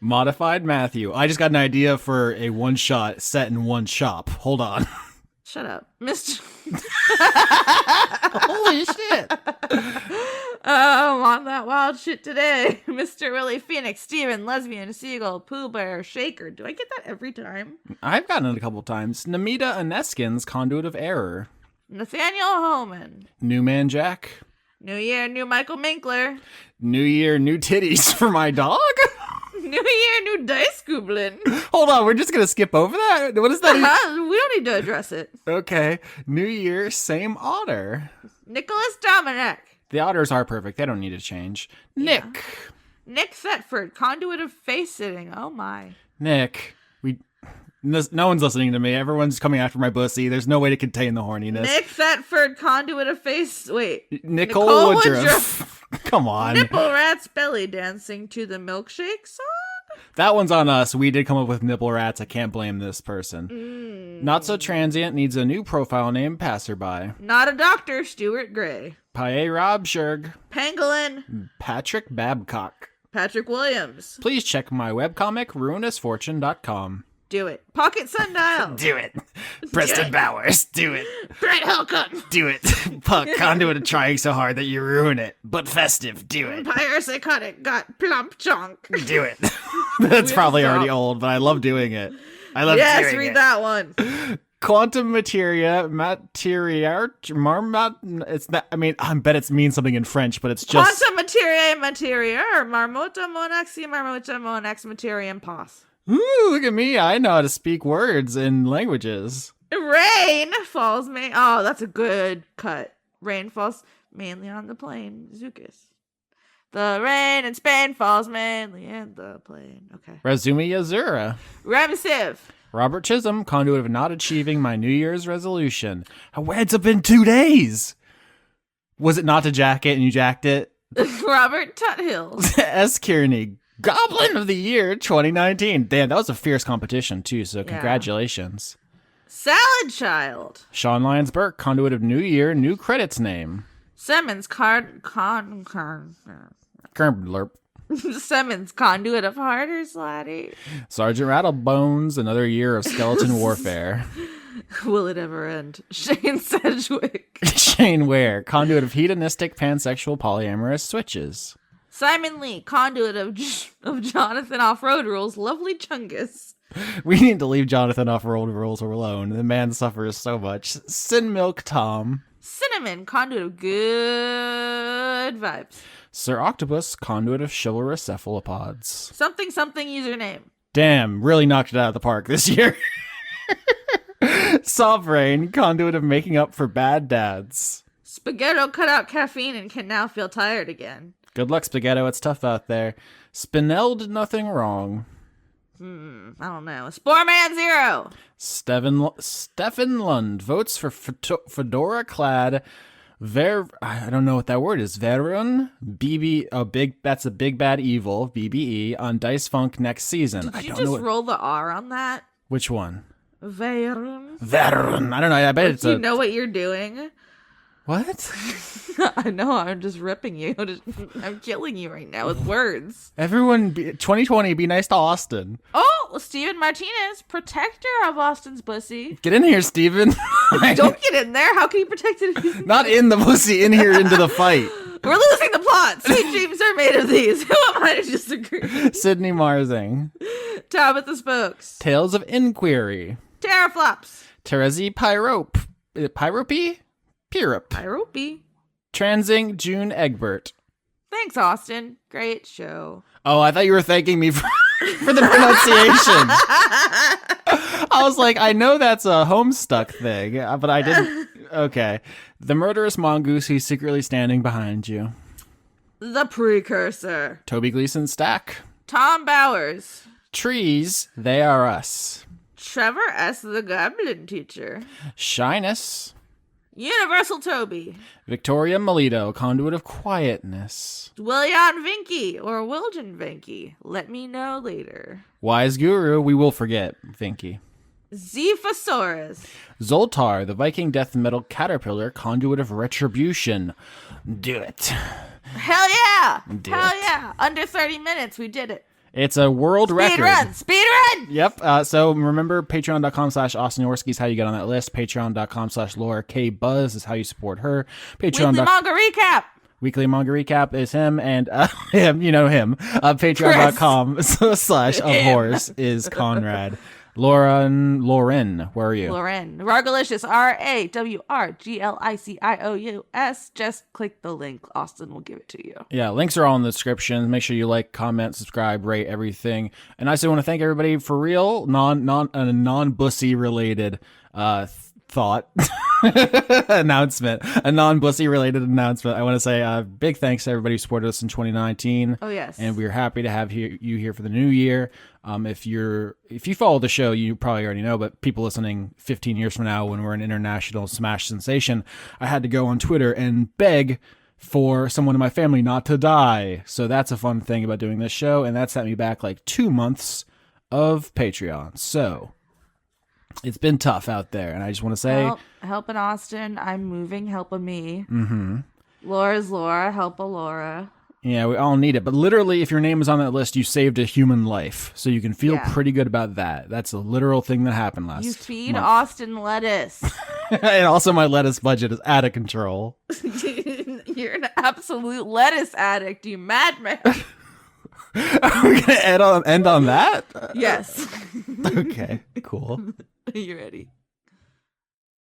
Modified Matthew. I just got an idea for a one-shot set in one shop. Hold on. Shut up. Mr. Holy shit. Oh, I'm on that wild shit today. Mr. Willie Phoenix, Steven, Lesbian, Seagull, Pooh Bear, Shaker. Do I get that every time? I've gotten it a couple times. Namita Aneskins, conduit of error. Nathaniel Holman. New Man Jack. New Year, new Michael Minkler. New year, new titties for my dog? New Year, new Dice Goblin. Hold on, we're just gonna skip over that? What is that? We don't need to address it. Okay. New year, same otter. Nicholas Dominic. The otters are perfect. They don't need to change. Nick. Nick Thetford, conduit of face sitting. Oh my. Nick. No one's listening to me. Everyone's coming after my pussy. There's no way to contain the horniness. Nick Thetford, conduit of face. Wait. Nicole Woodruff. Come on. Nipple Rat's belly dancing to the milkshake song? That one's on us. We did come up with nipple rats. I can't blame this person. Not so transient needs a new profile name, passerby. Not a doctor, Stuart Gray. Pae Rob Sherg. Pangolin. Patrick Babcock. Patrick Williams. Please check my webcomic, ruinousfortune.com. Do it. Pocket Sundial. Do it. Preston Bowers. Do it. Brett Holcomb. Do it. Puck, conduit of trying so hard that you ruin it. But festive. Do it. Vampire Psychotic got plump chunk. Do it. That's probably already old, but I love doing it. I love doing it. Yes, read that one. Quantum materia, it's not, I mean, I bet it means something in French, but it's just... Quantum materia, marmota monax materiam pos. Ooh, look at me. I know how to speak words in languages. Rain falls oh, that's a good cut. Rain falls mainly on the plain, Zucus. The rain in Spain falls mainly in the plain. Okay. Razumi Azura. Remsiv. Robert Chisholm, conduit of not achieving my New Year's resolution. It's been 2 days. Was it not to jack it and you jacked it? Robert Tuthill. S. Kearney, Goblin of the Year 2019. Damn, that was a fierce competition too, so congratulations. Salad Child. Sean Lyons Burke, conduit of New Year, new credits name. Simmons Kerblurp. Simmons, conduit of harder slatty. Sergeant Rattlebones, another year of skeleton warfare. Will it ever end? Shane Sedgwick. Shane Ware, conduit of hedonistic pansexual polyamorous switches. Simon Lee, conduit of Jonathan Off-Road Rules, lovely Chungus. We need to leave Jonathan Off-Road Rules alone. The man suffers so much. Sin Milk Tom. Cinnamon, conduit of good vibes. Sir Octopus, conduit of chivalrous cephalopods. Something username. Damn, really knocked it out of the park this year. Sovereign, conduit of making up for bad dads. Spaghetto cut out caffeine and can now feel tired again. Good luck, Spaghetto. It's tough out there. Spinel did nothing wrong. I don't know. Sporeman 0. Stefan Lund votes for fedora-clad I don't know what that word is. Verun BB. Oh, that's a big bad evil BBE on Dice Funk next season. Did you just roll the R on that? Which one? Verun. I don't know. I bet it's Do you know what you're doing? What? I know. I'm just ripping you. I'm killing you right now with words. Everyone, 2020, be nice to Austin. Oh, Steven Martinez, protector of Austin's pussy. Get in here, Steven. Don't get in there. How can you protect it? Not in the pussy, in here into the fight. We're losing the plot. St. James are made of these. Who am I to disagree? Sydney Marzing. Tabitha Spokes. Tales of Inquiry. Terraflops. Terezi Pyrope. Is it Pyrope? Pyrope. Transing June Egbert. Thanks, Austin. Great show. Oh, I thought you were thanking me for the pronunciation. I was like, I know that's a Homestuck thing, but I didn't. Okay. The murderous mongoose who's secretly standing behind you. The Precursor. Toby Gleason Stack. Tom Bowers. Trees, they are us. Trevor S. the Goblin Teacher. Shyness. Universal Toby. Victoria Melito, conduit of quietness. William Vinky or Wiljan Vinky. Let me know later. Wise Guru, we will forget Vinky. Zephosaurus. Zoltar, the Viking death metal caterpillar, conduit of retribution. Do it. Hell yeah! Hell yeah! Under 30 minutes, we did it. It's a world record. Speed run! Yep. So remember, patreon.com/AustinYorski is how you get on that list. Patreon.com/Laura K. Buzz is how you support her. Weekly manga recap. Weekly manga recap is him and him. You know him. Patreon.com/Of Horse is Conrad. Lauren, where are you? Lauren. Rargalicious, RAWRGLICIOUS. Just click the link. Austin will give it to you. Yeah, links are all in the description. Make sure you like, comment, subscribe, rate everything. And I also want to thank everybody for real, non-bussy related thought announcement. A non-bussy related announcement. I want to say big thanks to everybody who supported us in 2019. Oh yes. And we're happy to have you here for the new year. If you follow the show, you probably already know, but people listening 15 years from now when we're an international smash sensation, I had to go on Twitter and beg for someone in my family not to die. So that's a fun thing about doing this show, and that set me back like 2 months of Patreon. So it's been tough out there, and I just want to say... Helping Austin, I'm moving, helping me. Mm-hmm. Laura's Laura, help a Laura. Yeah, we all need it. But literally, if your name is on that list, you saved a human life. So you can feel pretty good about that. That's a literal thing that happened last month. You feed Austin lettuce. And also my lettuce budget is out of control. You're an absolute lettuce addict, you madman. Are we going to end on that? Yes. Okay, cool. You ready?